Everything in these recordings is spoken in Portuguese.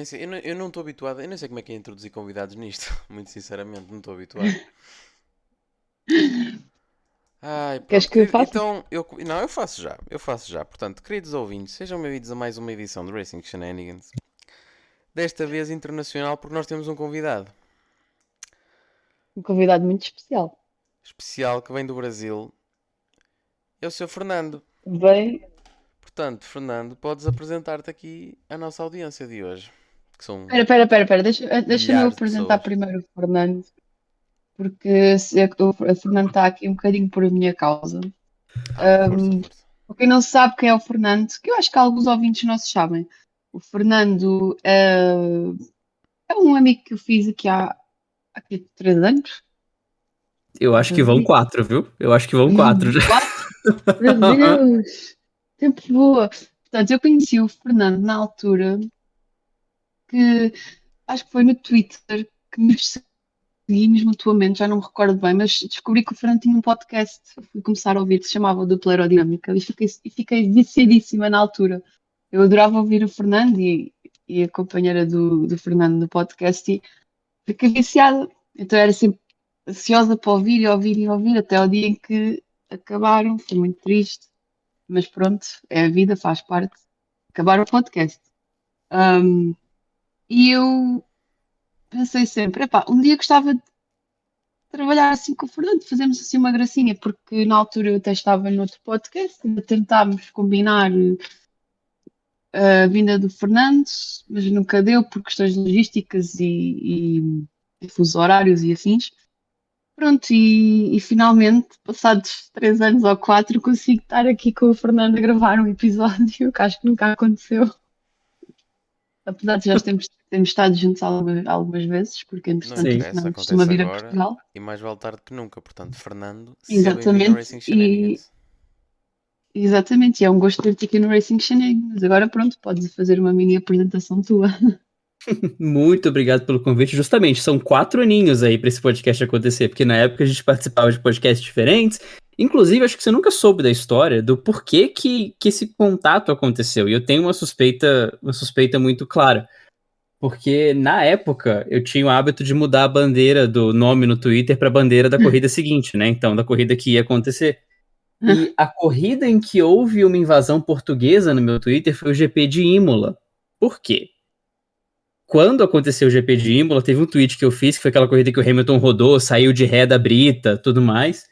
Nem sei, eu não estou habituado, eu não sei como é que é introduzir convidados nisto, muito sinceramente, não estou habituado. Ai, Queres pronto, que eu querido, faça? então, não, eu faço já. Portanto, queridos ouvintes, sejam bem-vindos a mais uma edição do Racing Shenanigans. Desta vez internacional, porque nós temos um convidado Um convidado muito especial. especial que vem do Brasil, é o Sr. Fernando. Bem, Portanto, Fernando, podes apresentar-te aqui à nossa audiência de hoje, que são espera. Deixa-me eu milhares de apresentar pessoas. primeiro o Fernando, porque o Fernando está aqui um bocadinho por minha causa. Ah, força, Um, força. para quem não sabe quem é o Fernando, que eu acho que alguns ouvintes não se sabem. O Fernando é um amigo que eu fiz há aqui 3 anos. Eu acho que vão Acredito. 4, viu? Eu acho que vão 4 já. 4? Meu Deus! Tempo boa! Portanto, eu conheci o Fernando na altura que acho que foi no Twitter que nos seguimos mutuamente, já não me recordo bem, mas descobri que o Fernando tinha um podcast. Fui começar a ouvir, que se chamava Dupla Aerodinâmica, e fiquei viciadíssima na altura. Eu adorava ouvir o Fernando e a companheira do Fernando no podcast e fiquei viciada. Então era sempre ansiosa para ouvir e ouvir e ouvir até ao dia em que acabaram. Foi muito triste, mas pronto, é a vida, faz parte. Acabaram o podcast. Um, e eu pensei sempre, epá, um dia gostava de trabalhar assim com o Fernando, fazemos assim uma gracinha, porque na altura eu até estava noutro podcast, ainda tentámos combinar a vinda do Fernando, mas nunca deu por questões logísticas e fusos horários e afins. Pronto, e finalmente, passados 3 anos ou 4, consigo estar aqui com o Fernando a gravar um episódio que acho que nunca aconteceu. Apesar de já termos estado juntos algumas vezes, porque Não entretanto o interessa, Fernando costuma acontece vir a agora Portugal. e mais vale tarde que nunca. Portanto, Fernando, seja bem-vindo ao Exatamente, Racing e Shenanigans. exatamente, e é um gosto ter-te aqui no Racing Shenanigans. Agora pronto, podes fazer uma mini apresentação tua. Muito obrigado pelo convite. Justamente, são 4 aninhos aí para esse podcast acontecer, porque na época a gente participava de podcasts diferentes. Inclusive, acho que você nunca soube da história do porquê que esse contato aconteceu. E eu tenho uma suspeita muito clara. Porque na época eu tinha o hábito de mudar a bandeira do nome no Twitter para a bandeira da corrida seguinte, né? Então, da corrida que ia acontecer. E a corrida em que houve uma invasão portuguesa no meu Twitter foi o GP de Imola. Por quê? Quando aconteceu o GP de Imola, teve um tweet que eu fiz, que foi aquela corrida que o Hamilton rodou, saiu de ré da brita, tudo mais.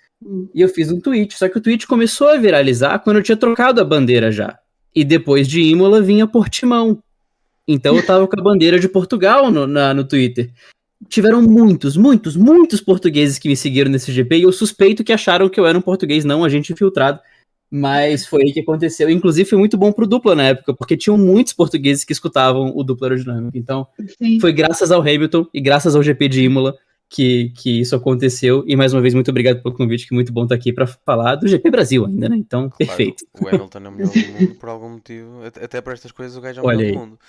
E eu fiz um tweet, só que o tweet começou a viralizar quando eu tinha trocado a bandeira já. E depois de Imola vinha Portimão. Então eu tava com a bandeira de Portugal no Twitter. Tiveram muitos portugueses que me seguiram nesse GP e eu suspeito que acharam que eu era um português não agente infiltrado. Mas foi aí que aconteceu. Inclusive foi muito bom pro Dupla na época, porque tinham muitos portugueses que escutavam o Dupla Aerodinâmica. Então Sim. foi graças ao Hamilton e graças ao GP de Imola que isso aconteceu. E mais uma vez, muito obrigado pelo convite, que muito bom estar aqui para falar do GP Brasil ainda, né? Então, Claro, perfeito. o Hamilton é o melhor do mundo por algum motivo. Até para estas coisas o gajo é o melhor Olha do aí. mundo.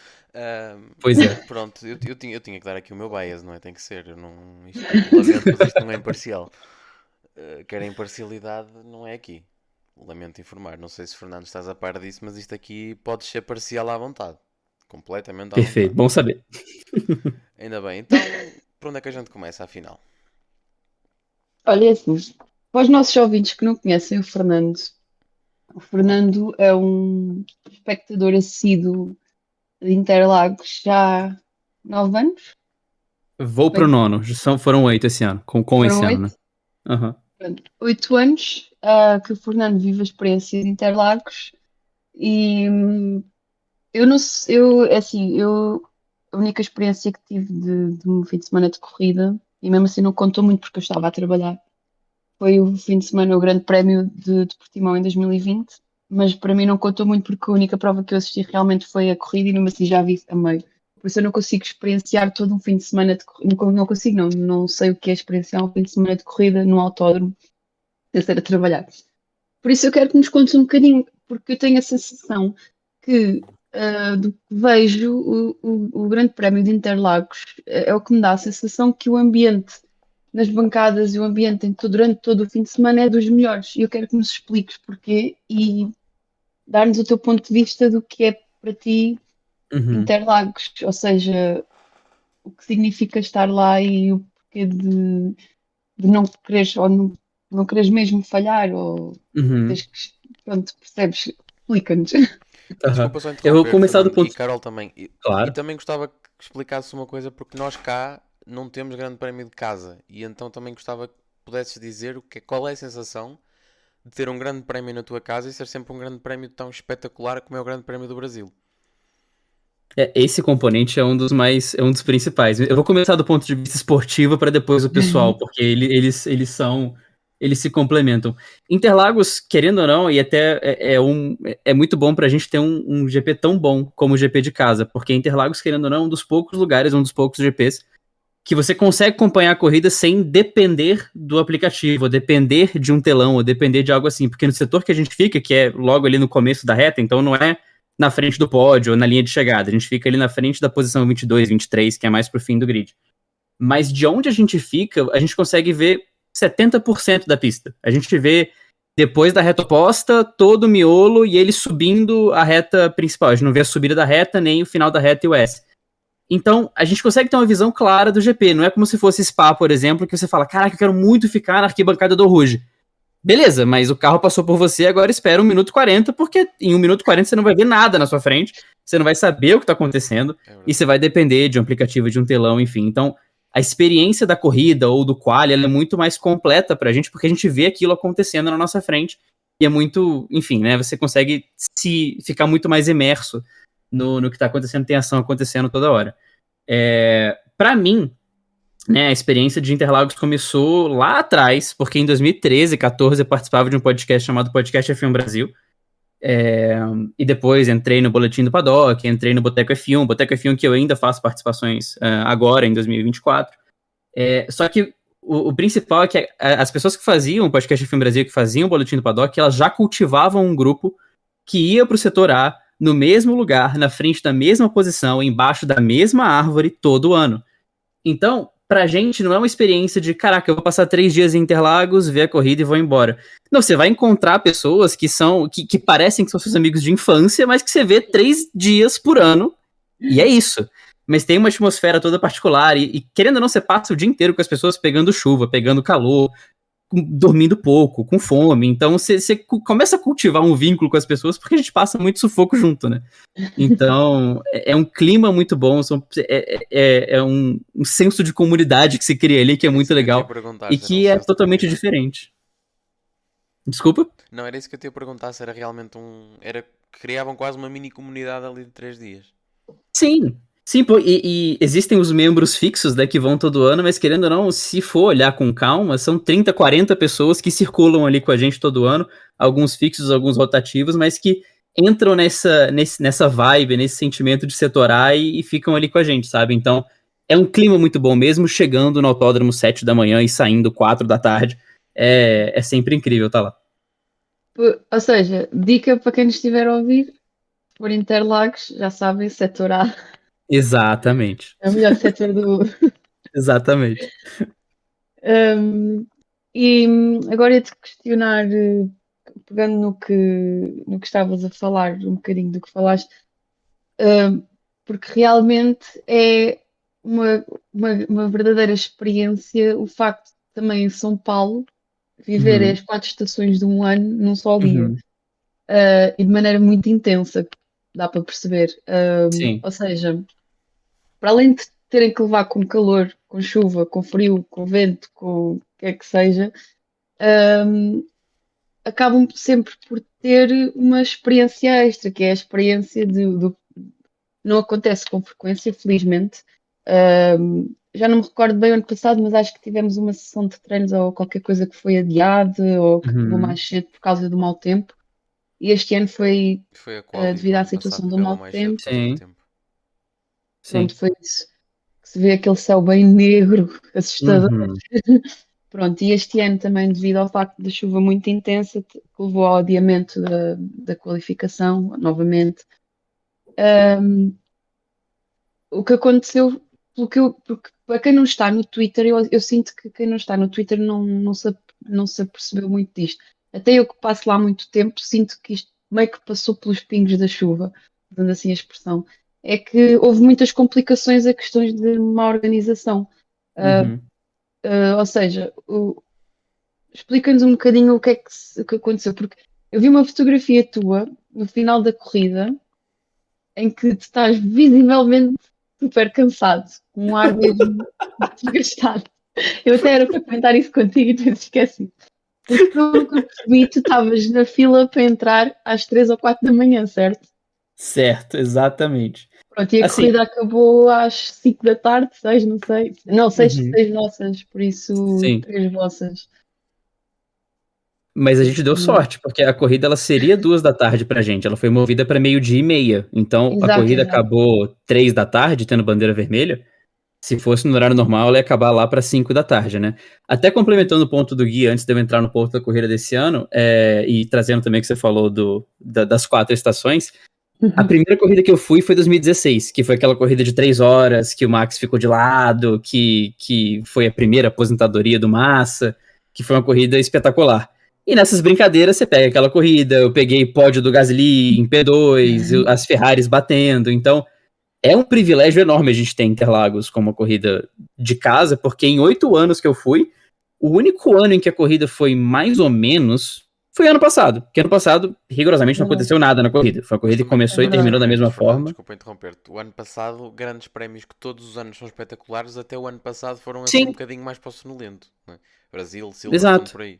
Pois é. Pronto, eu tinha que dar aqui o meu bias, não é? Tem que ser. Eu não, lamento, mas isto não é imparcial. Quer a imparcialidade, não é aqui. Lamento informar. Não sei se Fernando estás a par disso, mas isto aqui pode ser parcial à vontade. Completamente à vontade. Perfeito, bom saber. Ainda bem. Então, por onde é que a gente começa, afinal? Olha, é assim, para os nossos ouvintes que não conhecem o Fernando é um espectador assíduo de Interlagos já há 9 anos. Vou pro Bem, nono. Foram 8 esse ano. Com foram esse ano, né? 8. Aham. Pronto, 8 anos que o Fernando vive a experiência de Interlagos e eu não sei, a única experiência que tive de um fim de semana de corrida, e mesmo assim não contou muito porque eu estava a trabalhar, foi o fim de semana, o Grande Prémio de Portimão em 2020, mas para mim não contou muito porque a única prova que eu assisti realmente foi a corrida e mesmo assim já vi a meio. Por isso eu não consigo experienciar todo um fim de semana de corrida, não consigo, não sei o que é experienciar um fim de semana de corrida no autódromo, sem ser a trabalhar. Por isso eu quero que nos contes um bocadinho, porque eu tenho a sensação que do que vejo, o Grande Prémio de Interlagos é o que me dá a sensação que o ambiente nas bancadas e o ambiente durante todo o fim de semana é dos melhores. E eu quero que nos expliques porquê e dar-nos o teu ponto de vista do que é para ti Uhum. Interlagos, ou seja, o que significa estar lá e o porquê de não quereres ou não quereres mesmo falhar ou Uhum. tens que, pronto, percebes? Explica-nos. Aham. Desculpa só Eu vou interromper, começar do Fernando e ponto. Carol também. E Claro. também gostava que explicasses uma coisa, porque nós cá não temos grande prémio de casa. E então também gostava que pudesses dizer qual é a sensação de ter um grande prémio na tua casa e ser sempre um grande prémio tão espetacular como é o Grande Prémio do Brasil. Esse componente é um dos principais. Eu vou começar do ponto de vista esportivo para depois o pessoal, porque eles se complementam. Interlagos, querendo ou não, e até é muito bom para a gente ter um GP tão bom como o GP de casa, porque Interlagos, querendo ou não, é um dos poucos lugares, um dos poucos GPs que você consegue acompanhar a corrida sem depender do aplicativo, ou depender de um telão, ou depender de algo assim, porque no setor que a gente fica, que é logo ali no começo da reta, então não é na frente do pódio ou na linha de chegada, a gente fica ali na frente da posição 22, 23, que é mais pro fim do grid. Mas de onde a gente fica, a gente consegue ver 70% da pista. A gente vê depois da reta oposta, todo o miolo e ele subindo a reta principal. A gente não vê a subida da reta, nem o final da reta e o S. Então, a gente consegue ter uma visão clara do GP. Não é como se fosse Spa, por exemplo, que você fala, caraca, eu quero muito ficar na arquibancada do Rouge. Beleza, mas o carro passou por você, agora espera 1 minuto e 40, porque em 1 minuto e 40 você não vai ver nada na sua frente, você não vai saber o que está acontecendo, É e verdade. você vai depender de um aplicativo, de um telão, enfim. Então, a experiência da corrida ou do quali, ela é muito mais completa pra gente, porque a gente vê aquilo acontecendo na nossa frente, e é muito, enfim, né, você consegue ficar muito mais imerso no que está acontecendo, tem ação acontecendo toda hora. Para mim, né, a experiência de Interlagos começou lá atrás, porque em 2013, 14 eu participava de um podcast chamado Podcast F1 Brasil, e depois entrei no Boletim do Paddock, entrei no Boteco F1 que eu ainda faço participações agora, em 2024. Só que o principal é que as pessoas que faziam o Podcast F1 Brasil, que faziam o Boletim do Paddock, elas já cultivavam um grupo que ia para o setor A, no mesmo lugar, na frente da mesma posição, embaixo da mesma árvore, todo ano. Então, pra gente, não é uma experiência de, caraca, eu vou passar 3 dias em Interlagos, ver a corrida e vou embora. Não, você vai encontrar pessoas que parecem que são seus amigos de infância, mas que você vê 3 dias por ano, e é isso. Mas tem uma atmosfera toda particular, e querendo ou não, você passa o dia inteiro com as pessoas pegando chuva, pegando calor, dormindo pouco, com fome. Então você começa a cultivar um vínculo com as pessoas porque a gente passa muito sufoco junto, né? Então é um clima muito bom, é um senso de comunidade que se cria ali que é Era muito isso que eu te ia legal perguntar, e se era um que é senso de totalmente comunidade. diferente. Desculpa? Não, era isso que eu te ia perguntar, se era realmente Era que criavam quase uma mini comunidade ali de 3 dias. Sim. Sim, pô, e existem os membros fixos, né, que vão todo ano, mas querendo ou não, se for olhar com calma, são 30, 40 pessoas que circulam ali com a gente todo ano, alguns fixos, alguns rotativos, mas que entram nessa vibe, nesse sentimento de setorar e ficam ali com a gente, sabe? Então, é um clima muito bom mesmo, chegando no autódromo 7 da manhã e saindo 4 da tarde, é sempre incrível tá lá. Ou seja, dica para quem nos estiver a ouvir, por Interlagos, já sabem, setor A Exatamente, é o melhor setor do. exatamente. Um, e agora ia-te questionar, pegando no que estavas a falar, um bocadinho do que falaste, porque realmente é uma verdadeira experiência o facto de também em São Paulo viver Uhum, as 4 estações de um ano num só dia, uhum, e de maneira muito intensa, dá para perceber. sim. Ou seja, para além de terem que levar com calor, com chuva, com frio, com vento, com o que é que seja, um, acabam sempre por ter uma experiência extra, que é a experiência não acontece com frequência, felizmente. Já não me recordo bem o ano passado, mas acho que tivemos uma sessão de treinos ou qualquer coisa que foi adiada ou que acabou Uhum. mais cedo por causa do mau tempo. E este ano foi, Foi a quali devido do à ano passado situação que do acabou mau mais cedo por tempo, causa do Sim, tempo. pronto, sim. foi isso. Que se vê aquele céu bem negro, assustador. Uhum. Pronto, e este ano também, devido ao facto da chuva muito intensa, que levou ao adiamento da qualificação, novamente. O que aconteceu, porque para quem não está no Twitter, eu sinto que quem não está no Twitter não se apercebeu muito disto. Até eu que passo lá muito tempo, sinto que isto meio que passou pelos pingos da chuva, dando assim a expressão. é que houve muitas complicações a questões de má organização. Uh, Uhum. ou seja, explica-nos um bocadinho o que aconteceu, porque eu vi uma fotografia tua no final da corrida em que tu estás visivelmente super cansado, com um ar mesmo desgastado. Eu até era para comentar isso contigo e tu esqueci. Porque pelo que eu percebi, tu estavas na fila para entrar às 3 ou 4 da manhã, certo? Certo, exatamente. Pronto, e a Assim, corrida acabou às 5 da tarde, 6, não sei. Não, 6, uhum, 6 nossas, por isso sim. 3 vossas. Mas a gente deu Isso, sorte, porque a corrida ela seria 2 da tarde pra gente. Ela foi movida para 12:30. Então a exato, corrida exato. acabou 3 da tarde, tendo bandeira vermelha. Se fosse no horário normal, ela ia acabar lá para 5 da tarde, né? Até complementando o ponto do Gui, antes de eu entrar no ponto da corrida desse ano, e trazendo também o que você falou das 4 estações, a Uhum. primeira corrida que eu fui foi 2016, que foi aquela corrida de 3 horas, que o Max ficou de lado, que foi a primeira aposentadoria do Massa, que foi uma corrida espetacular. E nessas brincadeiras você pega aquela corrida, eu peguei pódio do Gasly em P2, as Ferraris batendo, então é um privilégio enorme a gente ter Interlagos como uma corrida de casa, porque em 8 anos que eu fui, o único ano em que a corrida foi mais ou menos foi ano passado. Porque ano passado, rigorosamente, não Verdade, aconteceu nada na corrida. Foi uma Mas corrida que também, é começou e mas verdade. terminou da também, mesma Fernando, forma. desculpa interromper-te. O ano passado, grandes prémios que todos os anos são espetaculares, até o ano passado foram assim um Sim, bocadinho mais para o sonolento. Né? Brasil, Silverstone, exato. por aí.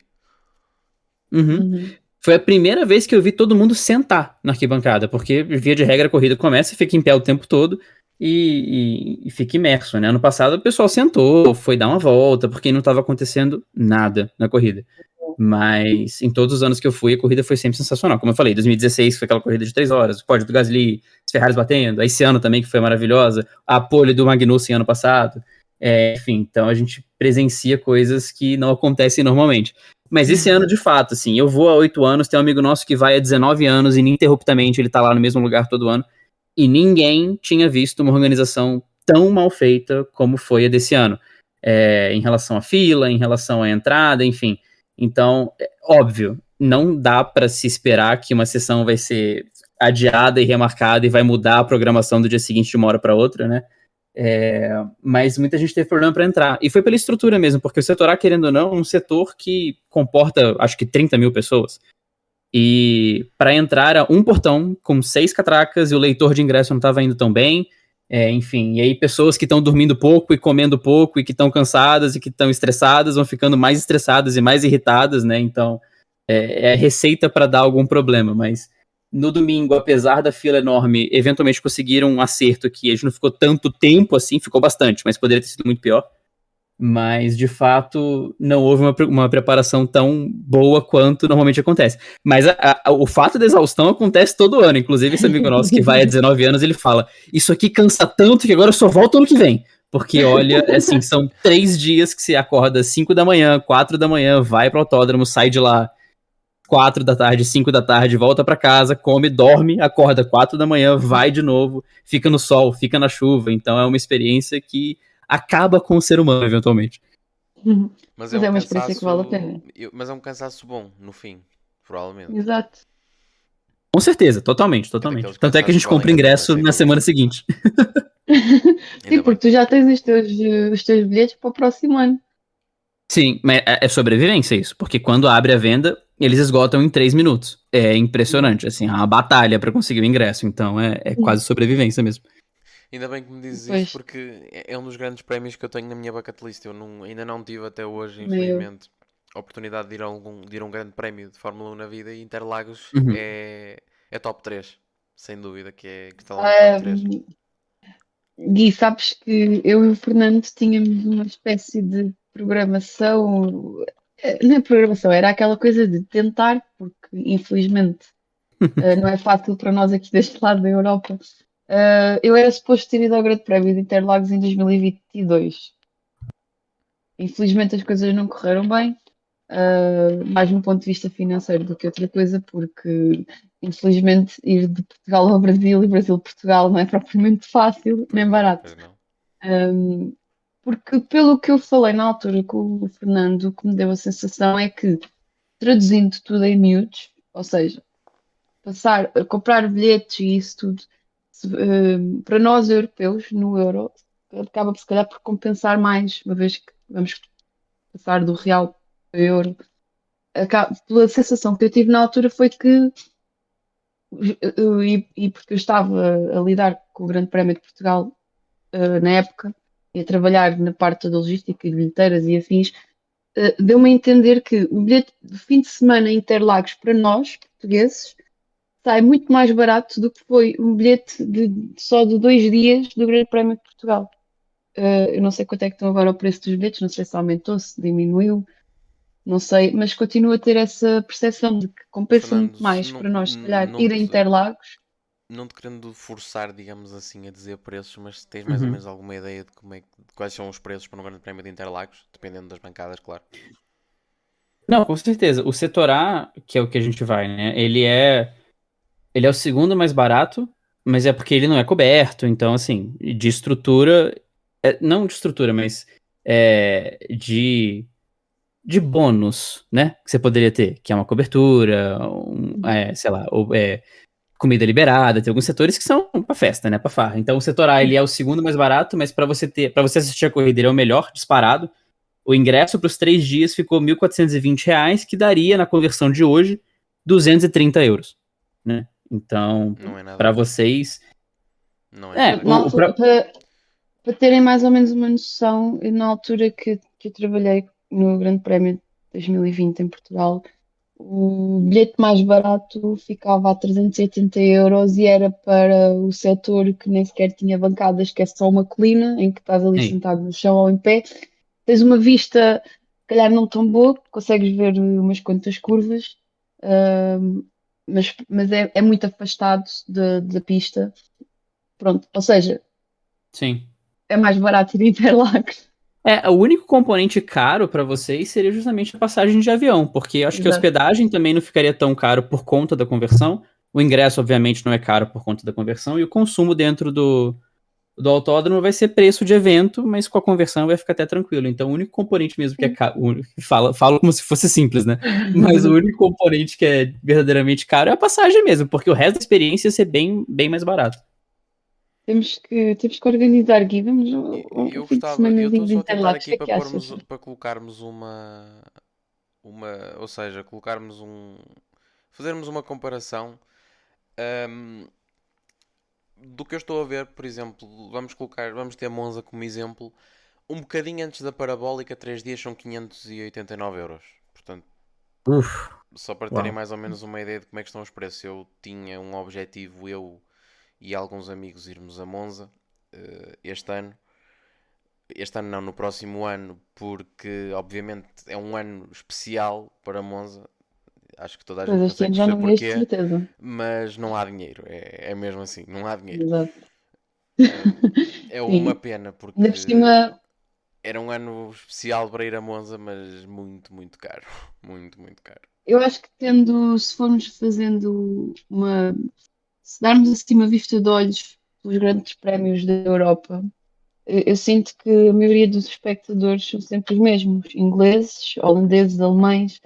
Uhum. Uhum. Foi a primeira vez que eu vi todo mundo sentar na arquibancada, porque, via de regra, a corrida começa e fica em pé o tempo todo e fica imerso, né? Ano passado o pessoal sentou, foi dar uma volta, porque não estava acontecendo nada na corrida. Mas em todos os anos que eu fui, a corrida foi sempre sensacional. Como eu falei, 2016 foi aquela corrida de 3 horas, o pódio do Gasly, as Ferraris batendo, esse ano também que foi maravilhosa, a pole do Magnussen ano passado. Enfim, então a gente presencia coisas que não acontecem normalmente. Mas esse ano, de fato, assim, eu vou há 8 anos, tem um amigo nosso que vai há 19 anos, ininterruptamente, ele tá lá no mesmo lugar todo ano, e ninguém tinha visto uma organização tão mal feita como foi a desse ano. Em relação à fila, em relação à entrada, enfim. Então, óbvio, não dá para se esperar que uma sessão vai ser adiada e remarcada e vai mudar a programação do dia seguinte de uma hora para outra, né? Mas muita gente teve problema para entrar. E foi pela estrutura mesmo, porque o setor A, querendo ou não, é um setor que comporta, acho que 30 mil pessoas. E para entrar era um portão com 6 catracas e o leitor de ingresso não estava indo tão bem. Enfim, e aí pessoas que estão dormindo pouco e comendo pouco e que estão cansadas e que estão estressadas vão ficando mais estressadas e mais irritadas, né? Então é receita para dar algum problema, mas no domingo, apesar da fila enorme, eventualmente conseguiram um acerto que a gente não ficou tanto tempo assim, ficou bastante, mas poderia ter sido muito pior. Mas, de fato, não houve uma preparação tão boa quanto normalmente acontece. Mas o fato da exaustão acontece todo ano. Inclusive, esse amigo nosso que vai há 19 anos, ele fala: Isso aqui cansa tanto que agora eu só volto ano que vem. Porque, olha, assim, são 3 dias que você acorda 5 da manhã, 4 da manhã, vai para o autódromo, sai de lá 4 da tarde, 5 da tarde, volta para casa, come, dorme, acorda 4 da manhã, vai de novo, fica no sol, fica na chuva. Então é uma experiência que acaba com o ser humano, eventualmente. Mas é Mas um é uma experiência que vale a cansaço. pena. Mas é um cansaço bom, no fim, provavelmente. Exato. Com certeza, totalmente, É totalmente. daqueles Tanto é que a cansaços que gente compra valem a pena, ingresso sem na dúvida. semana seguinte. Sim, Ainda bem. porque tu já tens os teus bilhetes para o próximo ano. Sim, mas é sobrevivência isso, porque quando abre a venda, eles esgotam em 3 minutos. É impressionante, assim, é uma batalha para conseguir o ingresso, então é quase sobrevivência mesmo. Ainda bem que me dizes isso Depois, porque é um dos grandes prémios que eu tenho na minha bucket list. Eu ainda não tive até hoje, meio. infelizmente, a oportunidade de ir a um grande prémio de Fórmula 1 na vida e Interlagos Uhum. é top 3 sem dúvida que está lá no top Ah, 3. Gui, sabes que eu e o Fernando tínhamos uma espécie de programação. Não é programação, era aquela coisa de tentar, porque infelizmente não é fácil para nós aqui deste lado da Europa. Eu era suposto ter ido ao Grande Prémio de Interlagos em 2022. Infelizmente as coisas não correram bem, mais no ponto de vista financeiro do que outra coisa, porque infelizmente ir de Portugal ao Brasil e Brasil-Portugal não é propriamente fácil Pois nem não, barato. pois não. Um, porque pelo que eu falei na altura com o Fernando, o que me deu a sensação é que, traduzindo tudo em miúdos, ou seja, comprar bilhetes e isso tudo, para nós europeus, no euro, acaba se calhar por compensar mais, uma vez que vamos passar do real para o euro. Pela sensação que eu tive na altura foi que, e porque eu estava a lidar com o Grande Prémio de Portugal na época, e a trabalhar na parte da logística e bilheteiras e afins, deu-me a entender que o bilhete de fim de semana em Interlagos para nós, portugueses, sai muito mais barato do que foi um bilhete só de 2 dias do Grande Prémio de Portugal. Eu não sei quanto é que estão agora o preço dos bilhetes, não sei se aumentou, se diminuiu, não sei, mas continuo a ter essa percepção de que compensa Fernando, muito mais não, para nós, se calhar, não ir a te, Interlagos. não te querendo forçar, digamos assim, a dizer preços, mas tens mais ou Uhum. menos alguma ideia de de quais são os preços para um Grande Prémio de Interlagos, dependendo das bancadas, claro. Não, com certeza. O setor A, que é o que a gente vai, né? Ele é o segundo mais barato, mas é porque ele não é coberto. Então, assim, de estrutura, não de estrutura, mas de bônus, né? Que você poderia ter, que é uma cobertura, sei lá, comida liberada. Tem alguns setores que são pra festa, né? Pra farra. Então, o setor A, ele é o segundo mais barato, mas para você assistir a corrida, ele é o melhor disparado. O ingresso para os 3 dias ficou R$ 1.420, que daria, na conversão de hoje, 230 euros, né? Então, Não é nada para caro. vocês... Não é nada Na caro. altura, para terem mais ou menos uma noção, na altura que eu trabalhei no Grande Prémio de 2020 em Portugal, o bilhete mais barato ficava a 380 euros e era para o setor que nem sequer tinha bancadas, que é só uma colina em que estás ali Ei, sentado no chão ou em pé. Tens uma vista, se calhar não tão boa, consegues ver umas quantas curvas, ahm, mas é muito afastado da pista. Pronto, ou seja, sim. é mais barato ir a Interlagos. O único componente caro para vocês seria justamente a passagem de avião, porque eu acho que a Exato. hospedagem também não ficaria tão caro por conta da conversão. O ingresso, obviamente, não é caro por conta da conversão, e o consumo dentro do autódromo vai ser preço de evento, mas com a conversão vai ficar até tranquilo. Então, o único componente mesmo que é caro, falo como se fosse simples, né? Mas o único componente que é verdadeiramente caro é a passagem mesmo, porque o resto da experiência ia ser bem, bem mais barato. Temos que organizar aqui. Vamos um Eu fim de gostava, eu semanazinho estou de só a tentar Interlagos. O aqui que é para que achas? para colocarmos ou seja, fazermos uma comparação ahm, do que eu estou a ver, por exemplo, vamos ter Monza como exemplo, um bocadinho antes da parabólica, 3 dias são 589 euros. Portanto, Uf, só para terem uau. mais ou menos uma ideia de como é que estão os preços, eu tinha um objetivo, eu e alguns amigos, irmos a Monza este ano. Este ano não, no próximo ano, porque obviamente é um ano especial para Monza. Acho que toda a Pois gente este consegue ano já perceber não ias de porquê, certeza. mas não há dinheiro. É mesmo assim, não há dinheiro. Exato. É uma Sim. pena Ainda por porque cima, era um ano especial para ir a Monza, mas muito, muito caro. Muito, muito caro. eu acho que se formos fazendo se darmos assim uma vista de olhos pelos grandes prémios da Europa, eu sinto que a maioria dos espectadores são sempre os mesmos, ingleses, holandeses, alemães,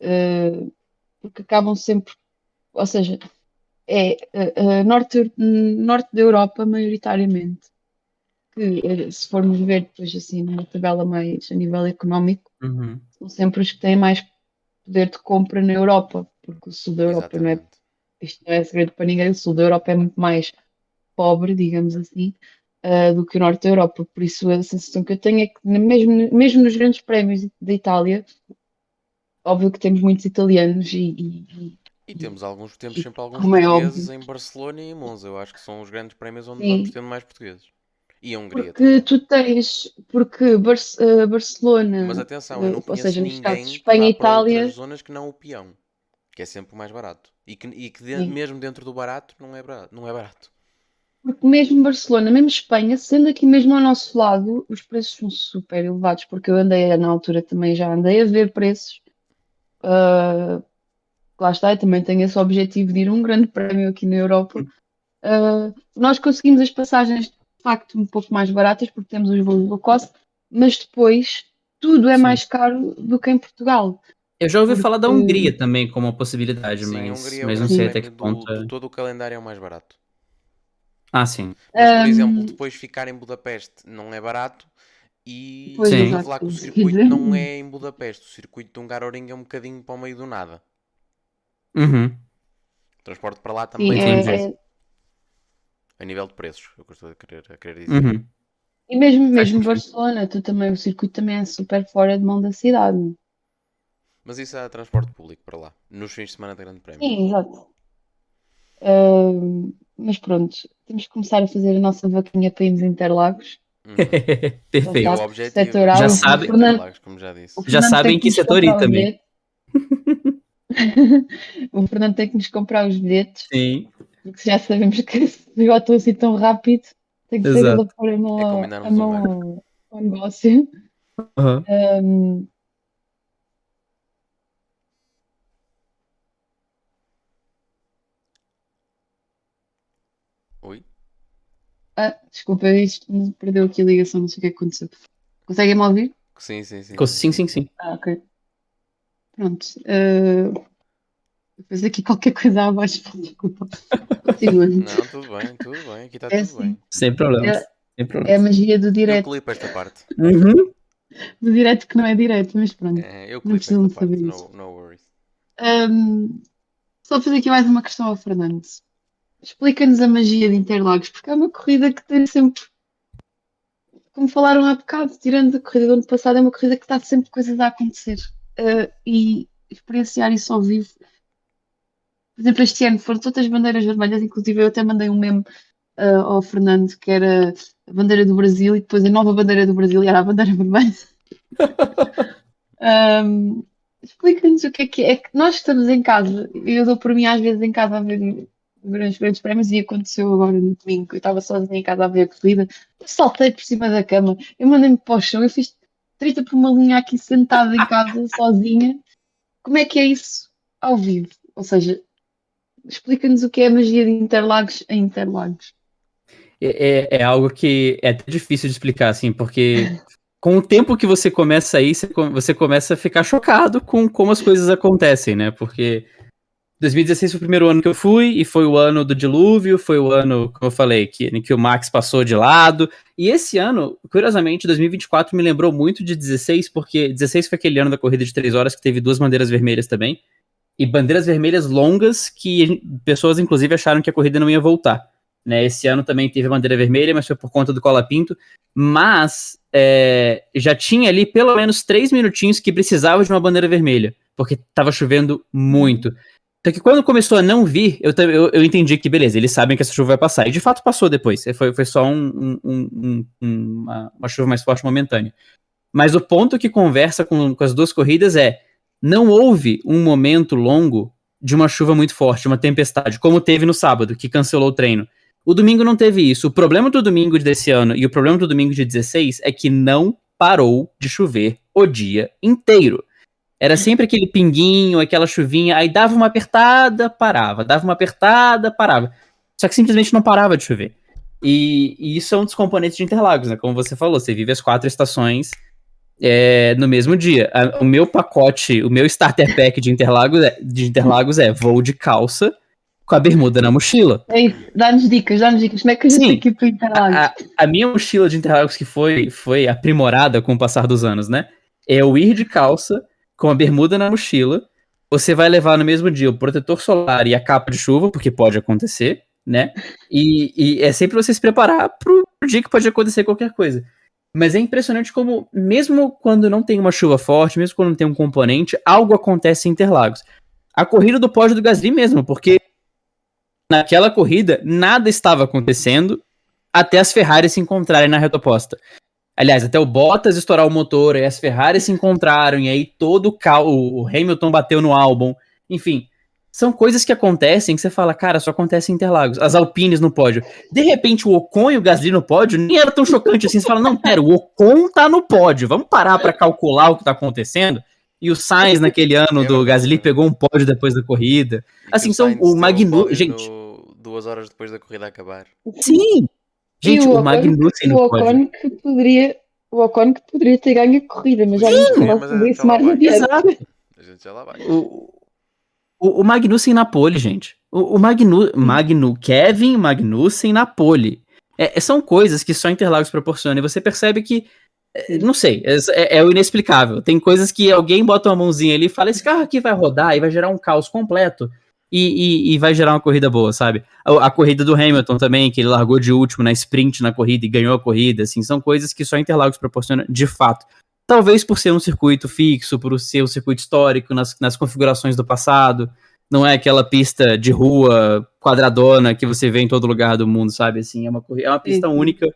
eh, porque acabam sempre, ou seja, norte da Europa maioritariamente, que se formos ver depois assim numa tabela mais a nível económico, Uhum. são sempre os que têm mais poder de compra na Europa, porque o sul da Europa não é, Exatamente. isto não é segredo para ninguém, o sul da Europa é muito mais pobre, digamos assim, do que o norte da Europa. Por isso, a sensação que eu tenho é que, mesmo nos grandes prémios da Itália, óbvio que temos muitos italianos E e- temos e sempre alguns como é portugueses óbvio, em Barcelona e em Monza. Eu acho que são os grandes prémios onde vamos sim, tendo mais portugueses. E a Hungria porque também. tu tens, porque Mas Barcelona, atenção, eu não ou conheço seja, neste caso ninguém que Espanha vá e para outras Itália, zonas que não o peão, que é sempre o mais barato. sim. Mesmo dentro do barato, não é barato. Não é barato. Porque mesmo Barcelona, mesmo Espanha, sendo aqui mesmo ao nosso lado, os preços são super elevados, porque eu andei na altura também já andei a ver preços. ah, Lá está, eu também tenho esse objetivo de ir a um grande prémio aqui na Europa. Nós conseguimos as passagens de facto um pouco mais baratas, porque temos os voos low cost, mas depois tudo é Sim. mais caro do que em Portugal. Eu já ouvi falar da Porque, Hungria também como uma possibilidade, Sim, a mas, Hungria é o mas não grande sei sim, até prémio que ponto. de todo o calendário é o mais barato. Ah, sim. Mas, por exemplo, Ahm, depois ficar em Budapeste não é barato e Pois, Sim. ouve exato, lá que o isso quer circuito dizer. não é em Budapeste. O circuito de Hungaroring é um bocadinho para o meio do nada. Uhum. O transporte para lá Sim, também é mais Entendi. caro. A nível de preços, eu gosto de querer dizer. Uhum. e mesmo, Faz mesmo sentido. Barcelona, o circuito também é super fora de mão da cidade. Mas isso é transporte público para lá. Nos fins de semana de grande prémio. Sim, exato. Mas pronto, temos que começar a fazer a nossa vaquinha para irmos a Interlagos. Uhum. Já E é o sabe, objetivo, é Já setor A, irmos a sabe, Interlagos, como já O disse. já Fernando tem sabem que que nos setor I comprar os também. bilhetes. O Fernando tem que nos comprar os bilhetes, Sim, porque já sabemos que se eu estou assim tão rápido, tem que ser ele exato. a pôr É a combinarmos um mão ano. ao negócio. Uhum. Ahm, Oi? Desculpa, isto perdeu aqui a ligação, não sei o que aconteceu. Conseguem-me ouvir? Sim, sim, sim, sim, Sim, sim. sim, sim. Ok. Pronto. Depois aqui qualquer coisa abaixo, desculpa. Continuando. Não, tudo bem. Aqui está É tudo bem. assim, Sem problemas. é, Sem é a problemas. magia Eu clipo esta parte. Uhum. do direto que não é direto, mas pronto, Eu não clipo precisam esta de saber parte. isso. No worries. Ahm, Só fazer aqui mais uma questão ao Fernando. Explica-nos a magia de Interlagos, porque é uma corrida que tem sempre, como falaram há bocado, tirando a corrida do ano passado, é uma corrida que está sempre coisas a acontecer. E experienciar isso ao vivo. Por exemplo, este ano foram todas bandeiras vermelhas, inclusive eu até mandei um meme ao Fernando, que era a bandeira do Brasil, e depois a nova bandeira do Brasil era a bandeira vermelha. Ahm, Explica-nos o que é que nós estamos em casa. Eu dou por mim às vezes em casa a ver os grandes prémios e aconteceu agora no domingo. Eu estava sozinha em casa a ver a corrida. Eu saltei por cima da cama, eu mandei-me para o chão, eu fiz 30 por uma linha aqui sentada em casa sozinha. Como é que é isso ao vivo? Ou seja, explica-nos o que é a magia de Interlagos em Interlagos. É algo que é até difícil de explicar, assim, porque com o tempo que você começa a ir, você começa a ficar chocado com como as coisas acontecem, né? Porque 2016 foi o primeiro ano que eu fui, e foi o ano do dilúvio, foi o ano, como eu falei, em que o Max passou de lado. E esse ano, curiosamente, 2024 me lembrou muito de 16, porque 16 foi aquele ano da corrida de 3 horas que teve duas bandeiras vermelhas também. E bandeiras vermelhas longas que pessoas, inclusive, acharam que a corrida não ia voltar. Né? Esse ano também teve a bandeira vermelha, mas foi por conta do Colapinto. Mas já tinha ali pelo menos 3 minutinhos que precisava de uma bandeira vermelha, porque estava chovendo muito. Só que quando começou a não vir, eu entendi que, beleza, eles sabem que essa chuva vai passar. E de fato passou depois. Foi só uma chuva mais forte momentânea. Mas o ponto que conversa com as duas corridas é: não houve um momento longo de uma chuva muito forte, uma tempestade, como teve no sábado, que cancelou o treino. O domingo não teve isso. O problema do domingo desse ano e o problema do domingo de 16 é que não parou de chover o dia inteiro. Era sempre aquele pinguinho, aquela chuvinha, aí dava uma apertada, parava, dava uma apertada, parava. Só que simplesmente não parava de chover. E isso é um dos componentes de Interlagos, né? Como você falou, você vive as 4 estações no mesmo dia. O meu pacote, o meu starter pack de Interlagos é voo de calça com a bermuda na mochila. É isso, dá-nos dicas, Como é que a gente tem Sim, que ir para Interlagos? a minha mochila de Interlagos que foi aprimorada com o passar dos anos, né? É o ir de calça com a bermuda na mochila. Você vai levar no mesmo dia o protetor solar e a capa de chuva, porque pode acontecer, né? E é sempre você se preparar pro dia que pode acontecer qualquer coisa. Mas é impressionante como, mesmo quando não tem uma chuva forte, mesmo quando não tem um componente, algo acontece em Interlagos. A corrida do pódio do Gasly mesmo, porque naquela corrida nada estava acontecendo até as Ferraris se encontrarem na reta oposta. Aliás, até o Bottas estourar o motor, e as Ferraris se encontraram, e aí todo o Hamilton bateu no Albon. Enfim, são coisas que acontecem que você fala, cara, só acontece em Interlagos. As Alpines no pódio. De repente, o Ocon e o Gasly no pódio nem era tão chocante assim. Você fala, não, pera, o Ocon tá no pódio. Vamos parar pra calcular o que tá acontecendo. E o Sainz, naquele ano do Gasly, pegou um pódio depois da corrida. E assim, que são o Magnussen. Gente. 2 horas depois da corrida acabar. Sim! Gente, o Magnussen no pódio. O Ocon que poderia ter ganho a corrida, mas já vamos falar Mas a sobre gente isso já lá mais vai. adiante. Exato. A gente já lá vai. O Magnussen na pole, gente. Kevin Magnussen na pole. São coisas que só Interlagos proporciona. E você percebe que, não sei, é o inexplicável. Tem coisas que alguém bota uma mãozinha ali e fala, esse carro aqui vai rodar e vai gerar um caos completo. E vai gerar uma corrida boa, sabe? A corrida do Hamilton também, que ele largou de último na sprint na corrida e ganhou a corrida, assim, são coisas que só Interlagos proporciona de fato. Talvez por ser um circuito fixo, por ser um circuito histórico nas configurações do passado, não é aquela pista de rua quadradona que você vê em todo lugar do mundo, sabe? Assim, é uma pista única,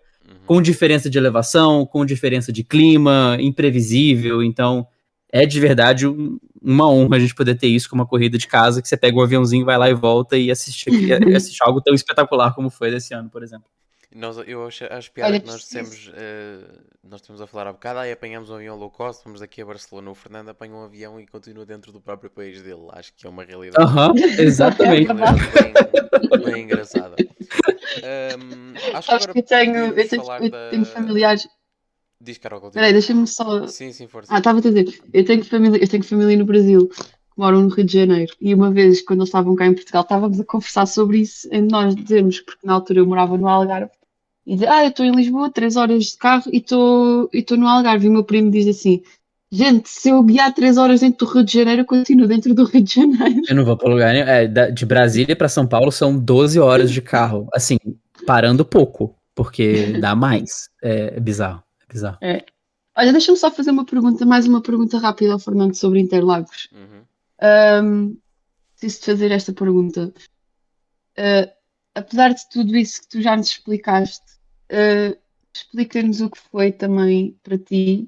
com diferença de elevação, com diferença de clima, imprevisível, então é de verdade uma honra a gente poder ter isso como uma corrida de casa, que você pega um aviãozinho, vai lá e volta e assiste algo tão espetacular como foi desse ano, por exemplo. Eu acho piada que nós dissemos, nós estamos a falar há bocado, aí apanhamos um avião low cost, vamos aqui a Barcelona, o Fernando apanha um avião e continua dentro do próprio país dele. Acho que é uma realidade. Exatamente. Bem engraçada. Acho que eu tenho familiares. Diz, Carol, Peraí, deixa-me só. Sim, força. Estava a dizer, eu tenho família no Brasil que moram no Rio de Janeiro. E uma vez, quando eles estavam cá em Portugal, estávamos a conversar sobre isso, em nós dizermos, porque na altura eu morava no Algarve, e dizer, eu estou em Lisboa, 3 horas de carro e estou no Algarve. E o meu primo diz assim: gente, se eu guiar 3 horas dentro do Rio de Janeiro, eu continuo dentro do Rio de Janeiro. Eu não vou para lugar nenhum. De Brasília para São Paulo são 12 horas de carro. Assim, parando pouco, porque dá mais. É bizarro. Olha, deixa-me só fazer mais uma pergunta rápida ao Fernando sobre Interlagos. Preciso de fazer esta pergunta. Apesar de tudo isso que tu já nos explicaste, explica-nos o que foi também para ti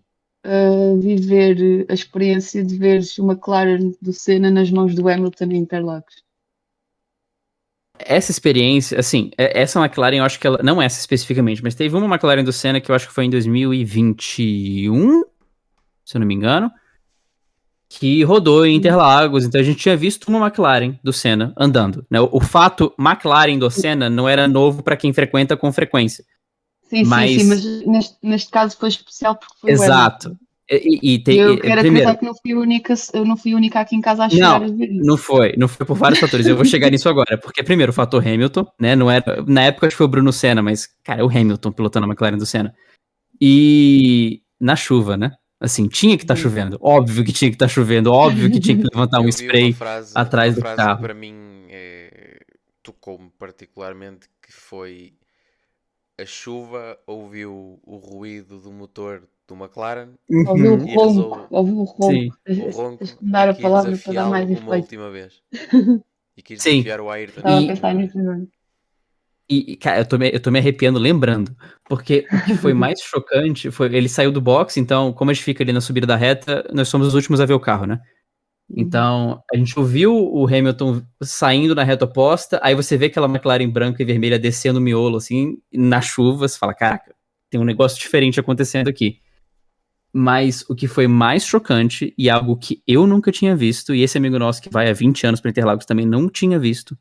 viver a experiência de veres o McLaren do Senna nas mãos do Hamilton em Interlagos. Essa experiência, assim, essa McLaren, eu acho que ela, não essa especificamente, mas teve uma McLaren do Senna que eu acho que foi em 2021, se eu não me engano, que rodou em Interlagos, então a gente tinha visto uma McLaren do Senna andando, né? O fato McLaren do Senna não era novo para quem frequenta com frequência. Sim, mas neste caso foi especial porque foi exato. o Hamilton. Eu quero acreditar que eu não fui a única aqui em casa a chegar a ver isso. Não foi por vários fatores. Eu vou chegar nisso agora, porque primeiro o fator Hamilton, né? Não era, na época acho que foi o Bruno Senna, mas cara, é o Hamilton pilotando a McLaren do Senna. E na chuva, né? Assim, tinha que estar chovendo. Óbvio que tinha que estar chovendo, óbvio que tinha que levantar um spray atrás do carro. Que para mim tocou-me particularmente, que foi a chuva, ouviu o ruído do motor do McLaren. Ouviu o ronco. Sim. O ronco. Tens que me dar a palavra para dar mais efeito. Uma última vez. E quis desafiar o Ayrton. Estava a pensar nisso agora. E, cara, eu tô me arrepiando lembrando, porque o que foi mais chocante foi, ele saiu do box, então, como a gente fica ali na subida da reta, nós somos os últimos a ver o carro, né? Então, a gente ouviu o Hamilton saindo na reta oposta, aí você vê aquela McLaren branca e vermelha descendo o miolo, assim, na chuva, você fala, caraca, tem um negócio diferente acontecendo aqui. Mas o que foi mais chocante, e algo que eu nunca tinha visto, e esse amigo nosso que vai há 20 anos para Interlagos também não tinha visto,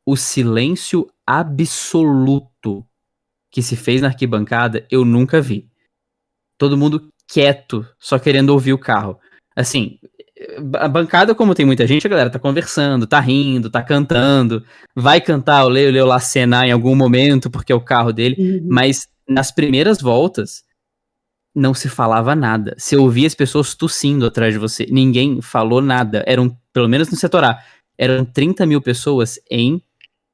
o silêncio absoluto que se fez na arquibancada, eu nunca vi. Todo mundo quieto, só querendo ouvir o carro. Assim, a bancada, como tem muita gente, a galera tá conversando, tá rindo, tá cantando, vai cantar o Leo Lacenar em algum momento, porque é o carro dele, mas nas primeiras voltas, não se falava nada. Você ouvia as pessoas tossindo atrás de você, ninguém falou nada. Pelo menos no setor A, eram 30 mil pessoas em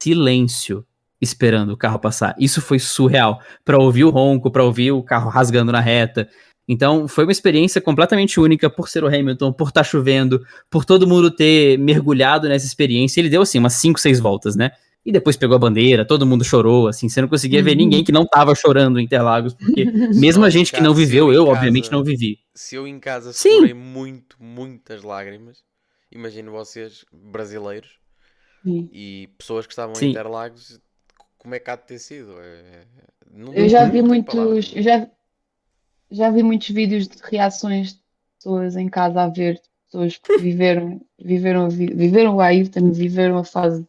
silêncio, esperando o carro passar. Isso foi surreal, pra ouvir o ronco, pra ouvir o carro rasgando na reta. Então, foi uma experiência completamente única por ser o Hamilton, por estar chovendo, por todo mundo ter mergulhado nessa experiência. Ele deu, assim, umas 5, 6 voltas, né? E depois pegou a bandeira, todo mundo chorou, assim, você não conseguia ver ninguém que não tava chorando em Interlagos, porque mesmo a gente que não viveu, eu obviamente não vivi. Se eu em casa segurei muitas lágrimas, imagino vocês, brasileiros, e pessoas que estavam em Interlagos, como é que há de ter sido? Eu já vi muitos... Já vi muitos vídeos de reações de pessoas em casa a ver, pessoas que viveram o Ayrton, viveram a fase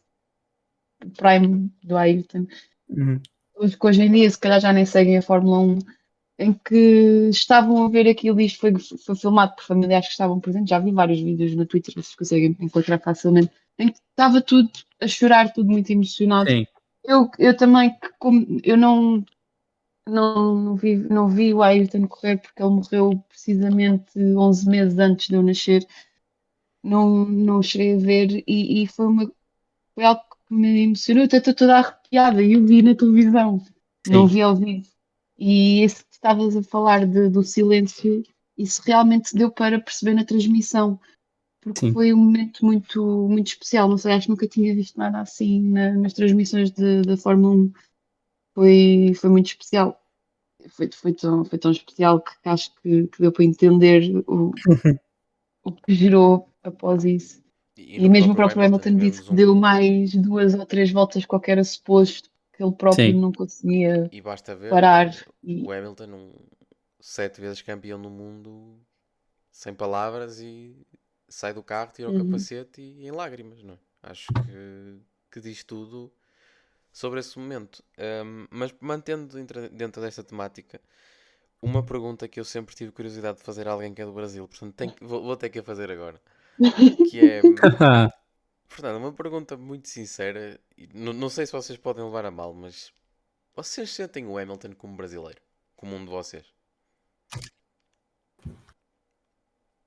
prime do Ayrton. Os que hoje em dia se calhar já nem seguem a Fórmula 1, em que estavam a ver aquilo, isto foi filmado por familiares que estavam presentes, já vi vários vídeos no Twitter, vocês conseguem encontrar facilmente, em que estava tudo a chorar, tudo muito emocionado. Sim, Eu também, como eu não vi o Ayrton correr porque ele morreu precisamente 11 meses antes de eu nascer, não cheguei a ver e foi algo que me emocionou, eu até estou toda arrepiada e eu vi na televisão, não sim, vi ao vivo. E esse que estavas a falar do silêncio, isso realmente deu para perceber na transmissão, porque sim. foi um momento muito especial. Não sei, acho que nunca tinha visto nada assim nas transmissões da Fórmula 1. Foi muito especial. Foi tão especial que acho que deu para entender o que gerou após isso. E E no mesmo o próprio próprio Hamilton Hamilton disse vemos que deu um. mais 2 ou 3 voltas que era suposto, que ele próprio Sim. não conseguia E basta ver parar. o Hamilton, 7 vezes campeão do mundo, sem palavras, e sai do carro, tira o Uhum. capacete e em lágrimas, não é? Acho que diz tudo sobre esse momento. Mas mantendo dentro desta temática, uma pergunta que eu sempre tive curiosidade de fazer a alguém que é do Brasil, portanto vou ter que a fazer agora. Que é, Fernando, uma pergunta muito sincera, e não sei se vocês podem levar a mal, mas vocês sentem o Hamilton como brasileiro? Como um de vocês?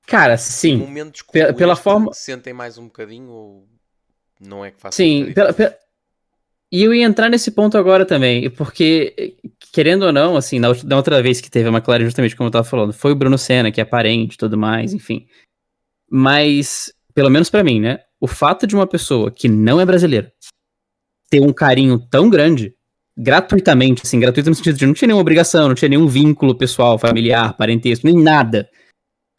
Cara, Em sim. momentos Pela, como pela este, forma. sentem mais um bocadinho ou não é que faça muita Sim, diferença? e eu ia entrar nesse ponto agora também, porque, querendo ou não, assim, na outra vez que teve a McLaren, justamente como eu tava falando, foi o Bruno Senna, que é parente e tudo mais, enfim. Mas, pelo menos pra mim, né? O fato de uma pessoa que não é brasileira ter um carinho tão grande, gratuitamente, assim, gratuito no sentido de não tinha nenhuma obrigação, não tinha nenhum vínculo pessoal, familiar, parentesco, nem nada.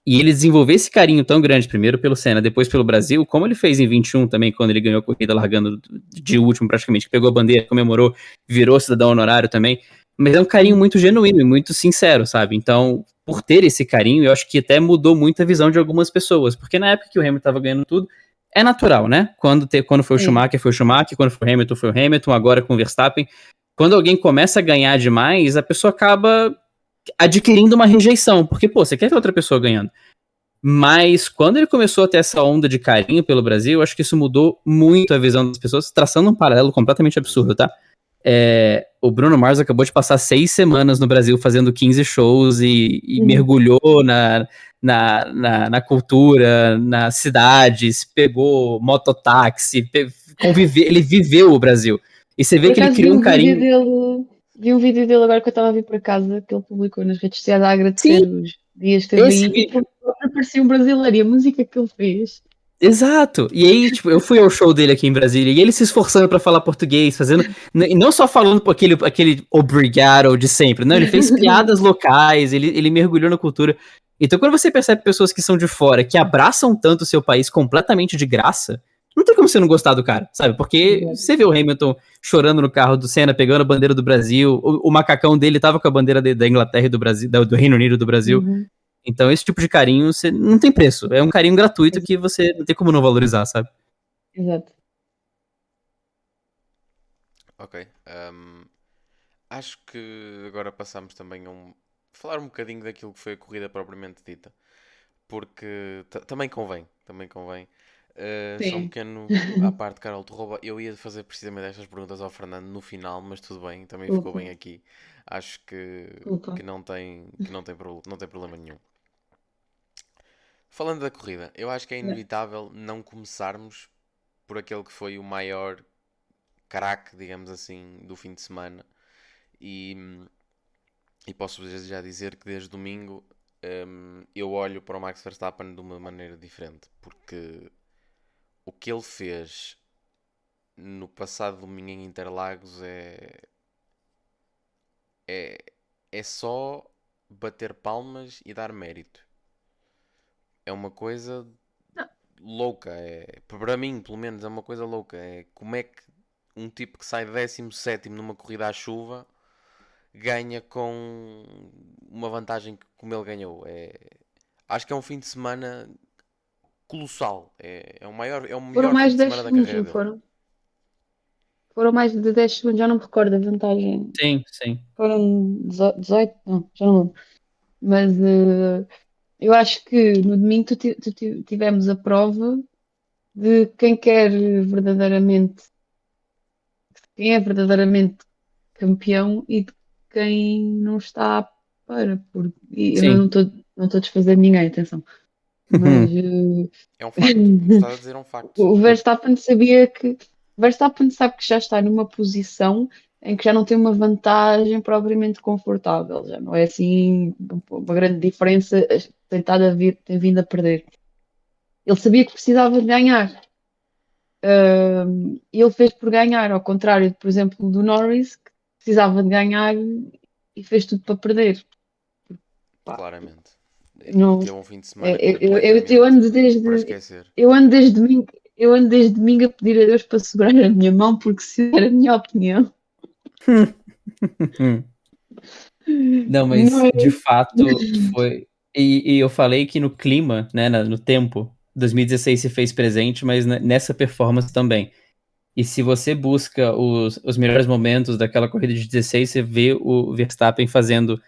E ele desenvolver esse carinho tão grande, primeiro pelo Senna, depois pelo Brasil, como ele fez em 21 também, quando ele ganhou a corrida largando de último praticamente, pegou a bandeira, comemorou, virou cidadão honorário também. Mas é um carinho muito genuíno e muito sincero, sabe? Então, por ter esse carinho, eu acho que até mudou muito a visão de algumas pessoas. Porque na época que o Hamilton tava ganhando tudo, é natural, né? Quando Sim, foi o Schumacher, quando foi o Hamilton, foi o Hamilton, agora com o Verstappen. Quando alguém começa a ganhar demais, a pessoa acaba adquirindo uma rejeição. Porque, pô, você quer ver outra pessoa ganhando. Mas quando ele começou a ter essa onda de carinho pelo Brasil, eu acho que isso mudou muito a visão das pessoas, traçando um paralelo completamente absurdo, Exato. tá? O Bruno Mars acabou de passar 6 semanas no Brasil fazendo 15 shows e uhum, mergulhou na cultura, nas cidades, pegou mototáxi, ele viveu o Brasil. E você vê por que ele acaso criou um carinho. vi um vídeo dele agora que eu estava a vir para casa, que ele publicou nas redes sociais a Sim, agradecer os dias que esteve esse aí, e vídeo. ele próprio parecia um brasileiro, e a música que ele fez. Exato. E aí, tipo, eu fui ao show dele aqui em Brasília e ele se esforçando pra falar português, fazendo. E não só falando aquele obrigado de sempre, não, ele fez piadas locais, ele mergulhou na cultura. Então, quando você percebe pessoas que são de fora, que abraçam tanto o seu país completamente de graça, não tem como você não gostar do cara, sabe? Porque Exato. você vê o Hamilton chorando no carro do Senna, pegando a bandeira do Brasil, o macacão dele tava com a bandeira da Inglaterra e do Brasil, do Reino Unido do Brasil. Uhum, Então, esse tipo de carinho você não tem preço. É um carinho gratuito que você não tem como não valorizar, sabe? exato. Ok. Acho que agora passamos também falar um bocadinho daquilo que foi a corrida propriamente dita. Porque também convém. Também convém. Só um Sim. pequeno à parte, Carol, tu rouba. Eu ia fazer precisamente estas perguntas ao Fernando no final, mas tudo bem, também ficou Desculpa, bem aqui. Acho que desculpa. não tem problema nenhum. Falando da corrida, eu acho que é inevitável não começarmos por aquele que foi o maior craque, digamos assim, do fim de semana. E, e posso já dizer que desde domingo eu olho para o Max Verstappen de uma maneira diferente, porque o que ele fez no passado domingo em Interlagos é, é só bater palmas e dar mérito. É uma coisa louca. Para mim, pelo menos, é uma coisa louca. É como é que um tipo que sai 17º numa corrida à chuva ganha com uma vantagem como ele ganhou. Acho que é um fim de semana colossal. É o Foram melhor fim mais de de 10 semana da segundos, carreira não dele. foram? foram mais de 10 segundos, já não me recordo a vantagem. Sim. Foram 18? Não, já não lembro. Mas eu acho que no domingo tivemos a prova de quem é verdadeiramente campeão e de quem não está e eu Sim. não estou a desfazer ninguém, atenção. Mas É um facto. Estás a dizer um facto. o Verstappen sabia que. O Verstappen sabe que já está numa posição em que já não tem uma vantagem propriamente confortável. Já não é assim uma grande diferença. Tem vindo a perder. Ele sabia que precisava de ganhar. E ele fez por ganhar, ao contrário, por exemplo, do Norris, que precisava de ganhar e fez tudo para perder. Pá, Claramente. E não, teve um fim de semana completamente eu ando para desde, esquecer. eu ando desde domingo, eu ando desde domingo a pedir a Deus para segurar a minha mão, porque se der a minha opinião, Não, não mas é. de fato foi. E eu falei que no clima, né, no tempo, 2016 se fez presente, mas nessa performance também. E se você busca os melhores momentos daquela corrida de 16, você vê o Verstappen fazendo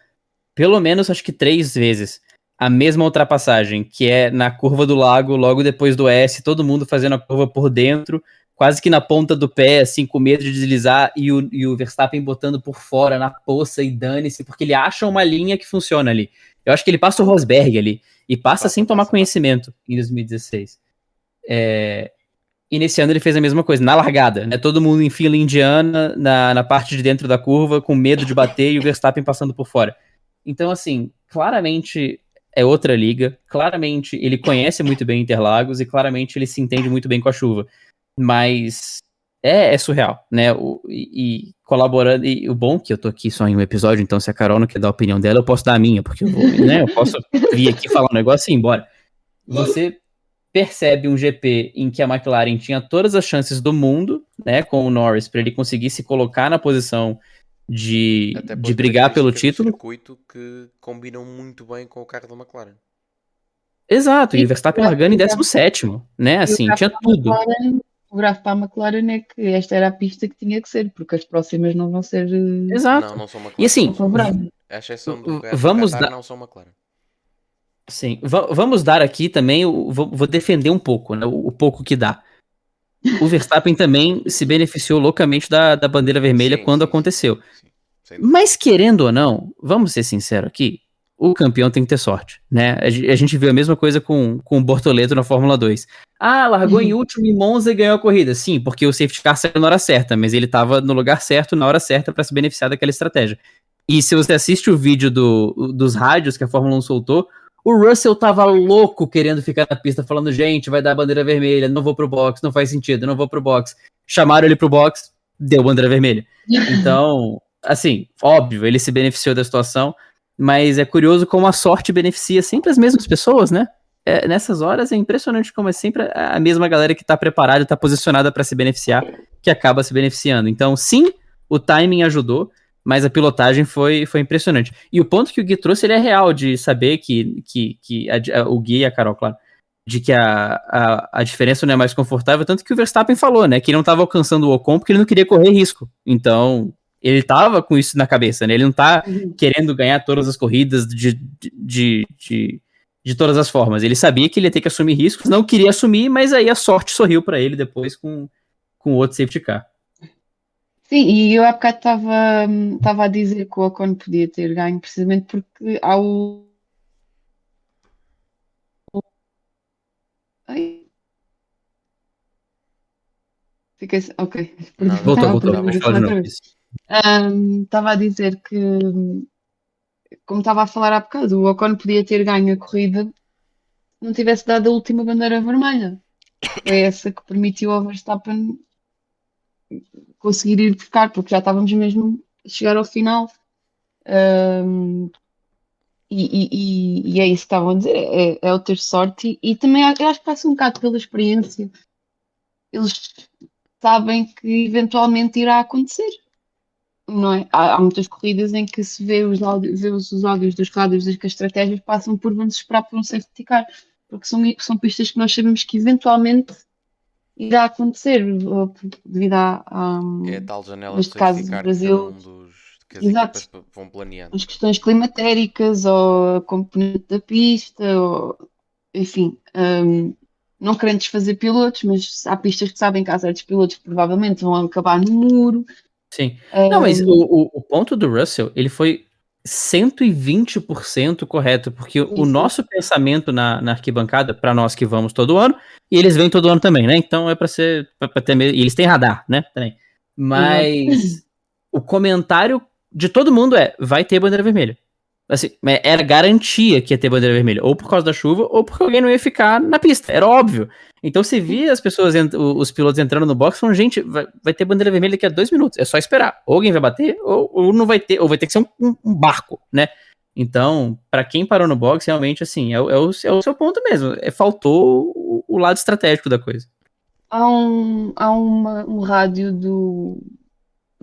pelo menos acho que 3 vezes a mesma ultrapassagem, que é na curva do lago, logo depois do S, todo mundo fazendo a curva por dentro, quase que na ponta do pé, assim, com medo de deslizar, e o Verstappen botando por fora na poça e dane-se, porque ele acha uma linha que funciona ali. Eu acho que ele passa o Rosberg ali, e passa sem tomar conhecimento em 2016. E nesse ano ele fez a mesma coisa, na largada, né? Todo mundo em fila indiana, na parte de dentro da curva, com medo de bater, e o Verstappen passando por fora. Então, assim, claramente é outra liga, claramente ele conhece muito bem Interlagos e claramente ele se entende muito bem com a chuva. Mas é surreal, né? E colaborando, e o bom é que eu tô aqui só em um episódio, então se a Carol não quer dar a opinião dela, eu posso dar a minha, porque eu vou, né? Eu posso vir aqui falar um negócio e ir embora. Você percebe um GP em que a McLaren tinha todas as chances do mundo, né, com o Norris, para ele conseguir se colocar na posição Até de pelas brigar pelo características do título. circuito que combinam muito bem com o carro da McLaren. Exato, e Sim, o Verstappen largando em 17º, né, e o assim, gráfico tinha para a tudo. McLaren, o gráfico para a McLaren é que esta era a pista que tinha que ser, porque as próximas não vão ser Não, Exato. não são E McLaren, não assim, são McLaren. favoráveis. À exceção do vamos Qatar, dar, não são McLaren. sim, vamos dar aqui também, vou defender um pouco, né, o pouco que dá. O Verstappen também se beneficiou loucamente da bandeira vermelha Sim, quando sim, sim, aconteceu. sim, sim. Sem dúvida. Mas querendo ou não, vamos ser sinceros aqui, o campeão tem que ter sorte, né? A gente viu a mesma coisa com o Bortoleto na Fórmula 2. Ah, largou em último em Monza e ganhou a corrida. Sim, porque o safety car saiu na hora certa, mas ele estava no lugar certo, na hora certa para se beneficiar daquela estratégia. E se você assiste o vídeo dos rádios que a Fórmula 1 soltou, o Russell tava louco querendo ficar na pista, falando, gente, vai dar bandeira vermelha, não vou pro box, não faz sentido, não vou pro box. Chamaram ele pro box, deu bandeira vermelha. Então, assim, óbvio, ele se beneficiou da situação, mas é curioso como a sorte beneficia sempre as mesmas pessoas, né? Nessas horas é impressionante como é sempre a mesma galera que tá preparada, tá posicionada para se beneficiar, que acaba se beneficiando. Então, sim, o timing ajudou, mas a pilotagem foi impressionante. E o ponto que o Gui trouxe, ele é real, de saber que o Gui e a Carol, claro, de que a diferença não é mais confortável, tanto que o Verstappen falou, né, que ele não estava alcançando o Ocon porque ele não queria correr risco. Então, ele estava com isso na cabeça, né, ele não tá querendo ganhar todas as corridas de todas as formas. Ele sabia que ele ia ter que assumir riscos, não queria assumir, mas aí a sorte sorriu para ele depois com o outro safety car. Sim, e eu há bocado estava a dizer que o Ocon podia ter ganho precisamente porque há o. Ai, fiquei. Ok. Nada, Voltou, Estava a estava voltou, perder a pode a falar ligação de ouvir. novo. outra vez. Estava a dizer que, como estava a falar há bocado, o Ocon podia ter ganho a corrida se não tivesse dado a última bandeira vermelha. Foi essa que permitiu ao Verstappen conseguir ir buscar, porque já estávamos mesmo a chegar ao final. Um, e é isso que estavam a dizer, é o ter sorte e também eu acho que passa um bocado pela experiência. Eles sabem que eventualmente irá acontecer, não é? Há muitas corridas em que se vê os áudios dos rádios que as estratégias passam por vamos esperar por um safety car, porque são pistas que nós sabemos que eventualmente irá acontecer devido É a tal janela de neste caso, do certificar que cada Brasil, um dos que as exato, equipas vão planeando. as questões climatéricas ou a componente da pista, ou, enfim, não querendo desfazer pilotos, mas há pistas que sabem que há certos pilotos que provavelmente vão acabar no muro. Sim. Não, mas o ponto do Russell, ele foi 120% correto, porque o Sim. nosso pensamento na arquibancada, para nós que vamos todo ano, e eles vêm todo ano também, né? Então é para ser, para ter medo, e eles têm radar, né? Também. Mas o comentário de todo mundo vai ter bandeira vermelha. Assim, era garantia que ia ter bandeira vermelha, ou por causa da chuva, ou porque alguém não ia ficar na pista, era óbvio. Então você via as pessoas, os pilotos entrando no box falando, gente, vai ter bandeira vermelha daqui a 2 minutos, é só esperar. Ou alguém vai bater, ou não vai ter, ou vai ter que ser um barco, né? Então, para quem parou no box, realmente, assim, é o seu ponto mesmo. Faltou o lado estratégico da coisa. Há um rádio do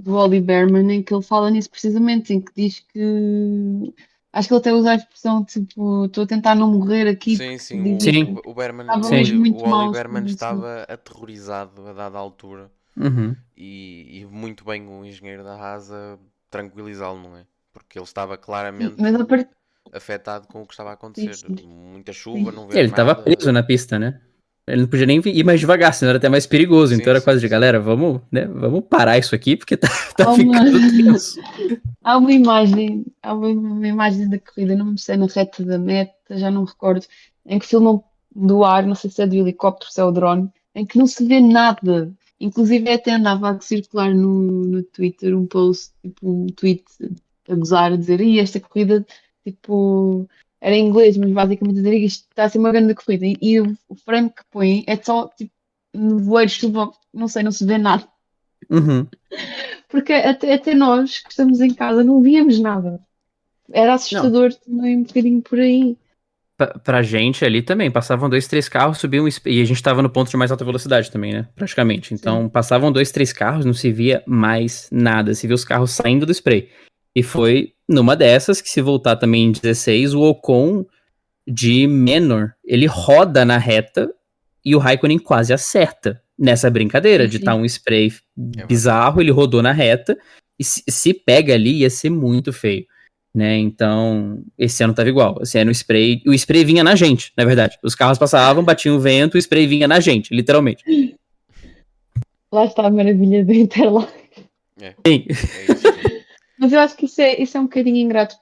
Oli Berman em que ele fala nisso precisamente, em que diz que acho que ele até usa a expressão tipo, estou a tentar não morrer aqui, Sim, porque sim, dizia Sim. que o Berman, estávamos o muito Oli maus Berman com isso. estava aterrorizado a dada altura Uhum. e muito bem o engenheiro da Haas a tranquilizá-lo, não é? Porque ele estava claramente Mas a partir afetado com o que estava a acontecer. Muita chuva, não ver Ele tava nada. preso na pista, né? Ele não podia nem ir mais devagar, senão era até mais perigoso. Então Sim, era quase sim, de, sim. galera, vamos parar isso aqui, porque tá há uma, ficando tenso. há uma imagem da corrida, não sei, na reta da meta, já não me recordo, em que filmam do ar, não sei se é do helicóptero, se é o drone, em que não se vê nada. Inclusive até andava a circular no Twitter um post, tipo um tweet a gozar, a dizer, e esta corrida, tipo, era em inglês, mas basicamente a dizer, isto está a ser uma grande corrida. E o frame que põe é só, tipo, nevoeiro, chuva, não sei, não se vê nada. Uhum. Porque até nós que estamos em casa não víamos nada. Era Não, assustador também um bocadinho por aí. pra gente ali também, passavam 2, 3 carros, subiam e a gente tava no ponto de mais alta velocidade também, né? Praticamente. Sim. Então passavam 2, 3 carros, não se via mais nada, se via os carros saindo do spray. E foi numa dessas que, se voltar também em 16, o Ocon de Menor, ele roda na reta e o Raikkonen quase acerta nessa brincadeira Sim, de estar sim. um spray É verdade. bizarro, ele rodou na reta e se pega ali ia ser muito feio, né? Então, esse ano tava igual. Esse ano o spray vinha na gente, na verdade. Os carros passavam, batiam o vento, o spray vinha na gente, literalmente. Lá está a maravilha do Interlagos. É, Sim. é isso. Mas eu acho que isso é um bocadinho ingrato,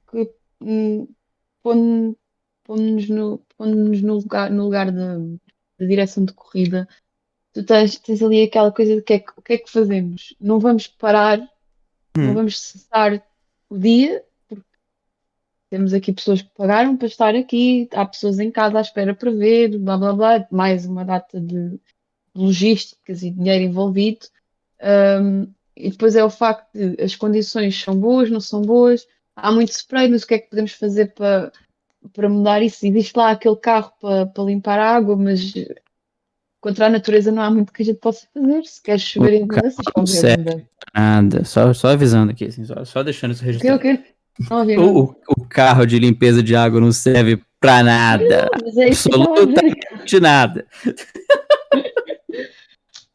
porque pondo- pondo-nos no lugar da direção de corrida, tu tens ali aquela coisa de o que é que fazemos? Não vamos parar, não Hum. vamos cessar o dia, porque temos aqui pessoas que pagaram para estar aqui, há pessoas em casa à espera para ver, blá blá blá, mais uma data de logísticas e dinheiro envolvido. E depois é o facto de as condições são boas, não são boas, há muito spray, mas o que é que podemos fazer para mudar isso? Existe lá aquele carro para limpar a água, mas contra a natureza não há muito que a gente possa fazer. Se quer O chover em carro abundância, não chove em serve abundância. pra nada. Só avisando aqui, assim, só deixando isso O quê? O registrado. quê? Não havia O, nada. o carro de limpeza de água não serve pra nada. Mas é isso que eu estava a dizer. Absolutamente nada.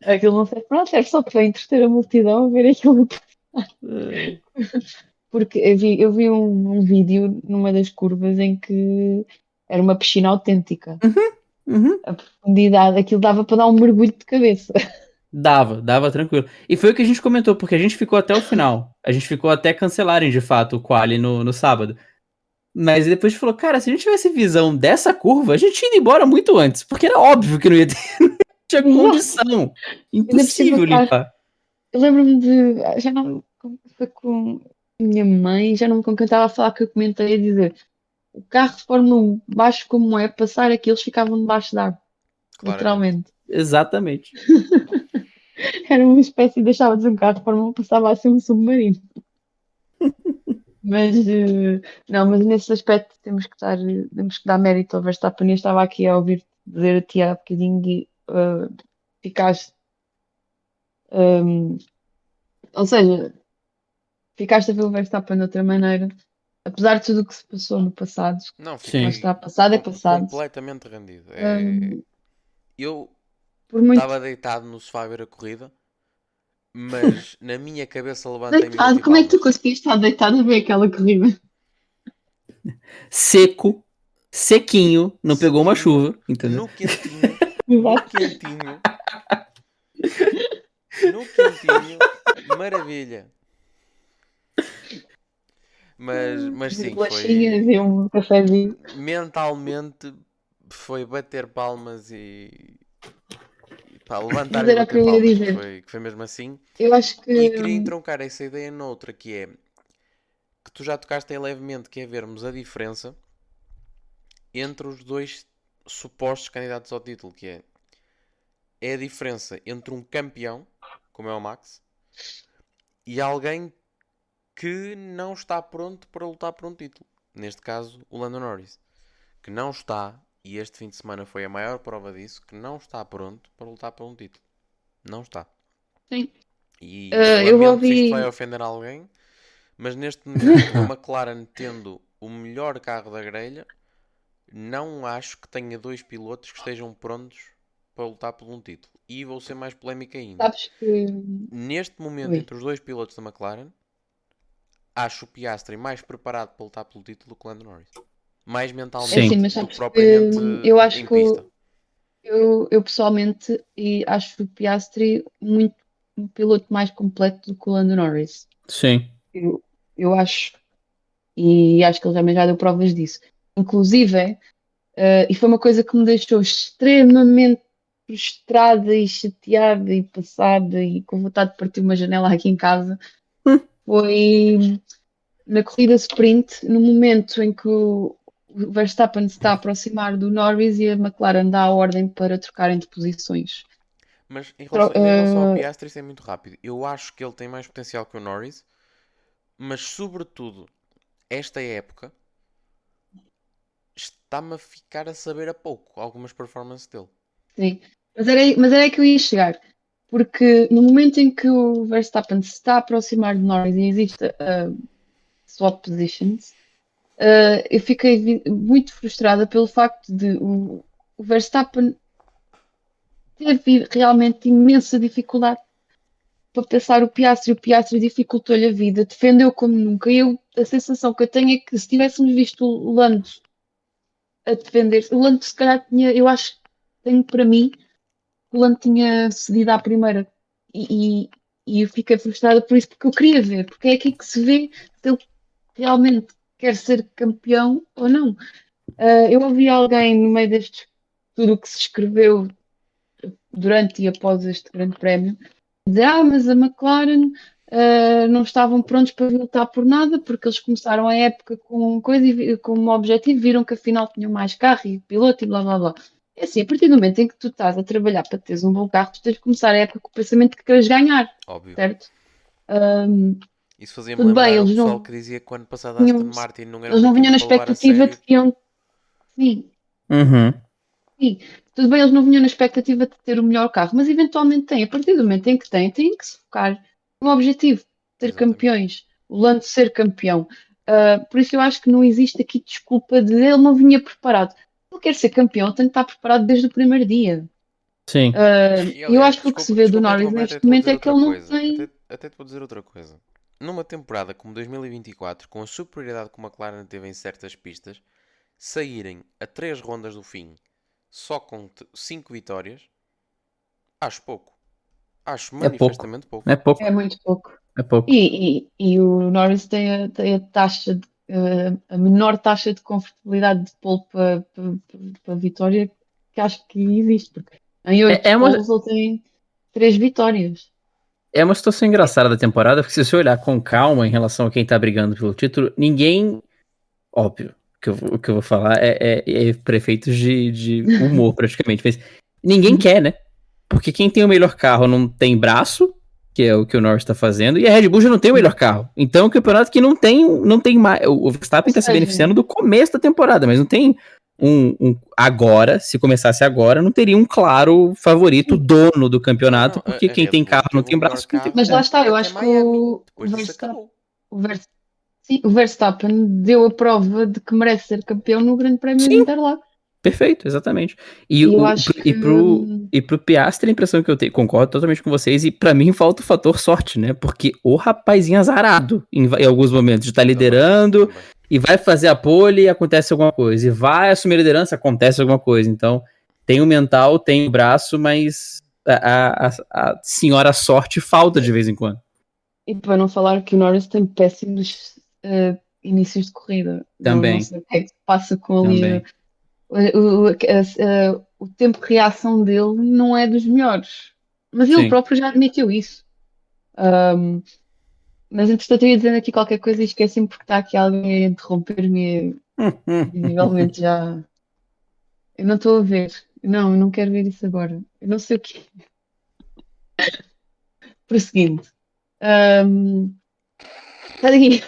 Aquilo não serve para nada, serve só para entreter a multidão a ver aquilo. Porque eu vi um vídeo numa das curvas em que era uma piscina autêntica. Uhum. A profundidade, aquilo dava para dar um mergulho de cabeça. Dava tranquilo. E foi o que a gente comentou, porque a gente ficou até o final. A gente ficou até cancelarem, de fato, o quali no sábado. Mas depois a gente falou, cara, se a gente tivesse visão dessa curva, a gente tinha ido embora muito antes. Porque era óbvio que não ia ter, não tinha Exato. condição. Ainda por cima, Impossível cara, limpar. eu lembro-me já não, foi com a minha mãe, já não me com quem estava a falar que eu comentei a dizer, o carro de Fórmula 1, baixo como é, passar aqui, eles ficavam debaixo d'água, Claramente. literalmente. Exatamente. Era uma espécie, deixava de ser um carro de Fórmula 1, passava a ser um submarino. Mas, não, mas nesse aspecto temos que dar mérito ao Verstappen. Eu estava aqui a ouvir dizer a ti há bocadinho e ficaste, um, ou seja, ficaste a ver o Verstappen de outra maneira, apesar de tudo o que se passou no passado. Não, Sim. Lá fiquei está, passado é passado. completamente rendido. Um, Eu, por muito Estava deitado no sofá a ver a corrida, mas na minha cabeça levantei-me e deitado. bati Como é que tu palmas. conseguiste estar deitado a ver aquela corrida? Seco, sequinho, não pegou uma Sequinho, chuva, entendeu? no quentinho, no Exato. quentinho, no quentinho, maravilha. Mas Ver sim, bolachinhas foi e um cafezinho. mentalmente foi bater palmas e pá, Mas levantar-me e era o que bater eu ia palmas, dizer. que foi mesmo assim. Eu acho que. E queria entroncar essa ideia noutra, que é que tu já tocaste aí levemente, que é vermos a diferença entre os dois supostos candidatos ao título, que é a diferença entre um campeão, como é o Max, e alguém que não está pronto para lutar por um título. Neste caso, o Lando Norris. Que não está, e este fim de semana foi a maior prova disso, que não está pronto para lutar por um título. Não está. Sim. E Eu lamento se isto vai ouvi. ofender alguém, mas neste momento, a McLaren tendo o melhor carro da grelha, não acho que tenha dois pilotos que estejam prontos para lutar por um título. E vou ser mais polémico ainda. Sabes que. Neste momento, Ui. entre os dois pilotos da McLaren, acho o Piastri mais preparado para lutar pelo título que o Lando Norris. Mais É assim, mentalmente Sim, mas do que sabes que propriamente eu acho em que pista. eu pessoalmente e acho o Piastri muito um piloto mais completo do que o Lando Norris. sim. Eu, eu acho, e acho que ele também já deu provas disso. Inclusive, e foi uma coisa que me deixou extremamente frustrada e chateada e passada e com vontade de partir uma janela aqui em casa. Hum. Foi na corrida sprint, no momento em que o Verstappen se está a aproximar do Norris e a McLaren dá a ordem para trocarem de posições. Mas Tro- em relação ao eh, Piastri, isso é muito rápido. Eu acho que ele tem mais potencial que o Norris, mas sobretudo, esta época está-me a ficar a saber a pouco algumas performances dele. sim, mas era aí que eu ia chegar. Porque no momento em que o Verstappen se está a aproximar de Norris e existe swap positions, eu fiquei muito frustrada pelo facto de o Verstappen ter realmente imensa dificuldade para passar o Piastri dificultou-lhe a vida, defendeu como nunca. A sensação que eu tenho é que se tivéssemos visto o Lando a defender, o Lando se calhar tinha, eu acho que tenho para mim, o Lando tinha cedido à primeira e eu fiquei frustrada por isso, porque eu queria ver, porque é aqui que se vê se ele realmente quer ser campeão ou não. Eu ouvi alguém no meio deste tudo o que se escreveu durante e após este grande prémio dizer, mas a McLaren não estavam prontos para lutar por nada porque eles começaram a época com coisa com um objetivo, viram que afinal tinham mais carro e piloto e blá blá blá. É assim, a partir do momento em que tu estás a trabalhar para teres um bom carro, tu tens de começar a época com o pensamento que queres ganhar, Óbvio. certo? Um, Isso fazia-me Tudo bem, lembrar o eles pessoal não que dizia que o ano passado a Aston vinham, Martin não era eles uma não vinham equipa na para levar a expectativa de sério. que iam. Sim, Uhum. sim, tudo bem, eles não vinham na expectativa de ter o melhor carro, mas eventualmente têm. A partir do momento em que têm que se focar no objetivo, ser Exatamente. campeões, o Lando ser campeão. Por isso eu acho que não existe aqui desculpa de ele não vinha preparado. Se ele quer ser campeão, tem que estar preparado desde o primeiro dia. Sim. E Eu aliás, acho que o que se vê do desculpa Norris interromper, até neste te vou momento dizer é que outra ele não coisa. tem. Até te vou dizer outra coisa. Numa temporada como 2024, com a superioridade que o McLaren teve em certas pistas, saírem a 3 rondas do fim só com 5 vitórias, acho pouco. Acho É pouco. manifestamente pouco. É pouco. É muito pouco. É pouco. E o Norris tem a taxa a menor taxa de convertibilidade de pole para vitória que acho que existe, porque em É, 8 é uma, poles ele tem 3 vitórias. é uma situação engraçada da temporada, porque se você olhar com calma em relação a quem tá brigando pelo título, ninguém. Óbvio, o que eu vou falar é prefeitos de humor, praticamente. Mas ninguém quer, né? Porque quem tem o melhor carro não tem braço, que é o que o Norris tá fazendo, e a Red Bull já não tem o melhor carro. Então é um campeonato que não tem mais. O Ou Verstappen tá se seja, beneficiando do começo da temporada, mas não tem agora, se começasse agora, não teria um claro favorito dono do Não, campeonato, não. porque A quem Red tem Bull carro não teve o tem melhor braço, não tem mas lá carro como. está, eu até acho que Miami. o Depois disso Verstappen, acabou. o sim, o Verstappen deu a prova de que merece ser campeão no Grande Prémio de Sim, Interlagos. Perfeito, exatamente. E eu acho que E pro Piastri, a impressão que eu tenho, concordo totalmente com vocês, e pra mim falta o fator sorte, né? Porque o rapazinho azarado em alguns momentos, de estar liderando, Também. e vai fazer a pole e acontece alguma coisa, e vai assumir a liderança, acontece alguma coisa. Então, tem o mental, tem o braço, mas a senhora sorte falta de vez em quando. E para não falar que o Norris tem péssimos inícios de corrida. Não Também, sei o que é que se passa com ali. também. O tempo de reação dele não é dos melhores. Mas ele Sim. próprio já admitiu isso. Um, mas entretanto eu ia dizendo aqui qualquer coisa e esqueci-me porque está aqui alguém a interromper-me e visivelmente já. Eu não estou a ver. Não, eu não quero ver isso agora. Eu não sei o que. Prosseguindo. Um, está aqui.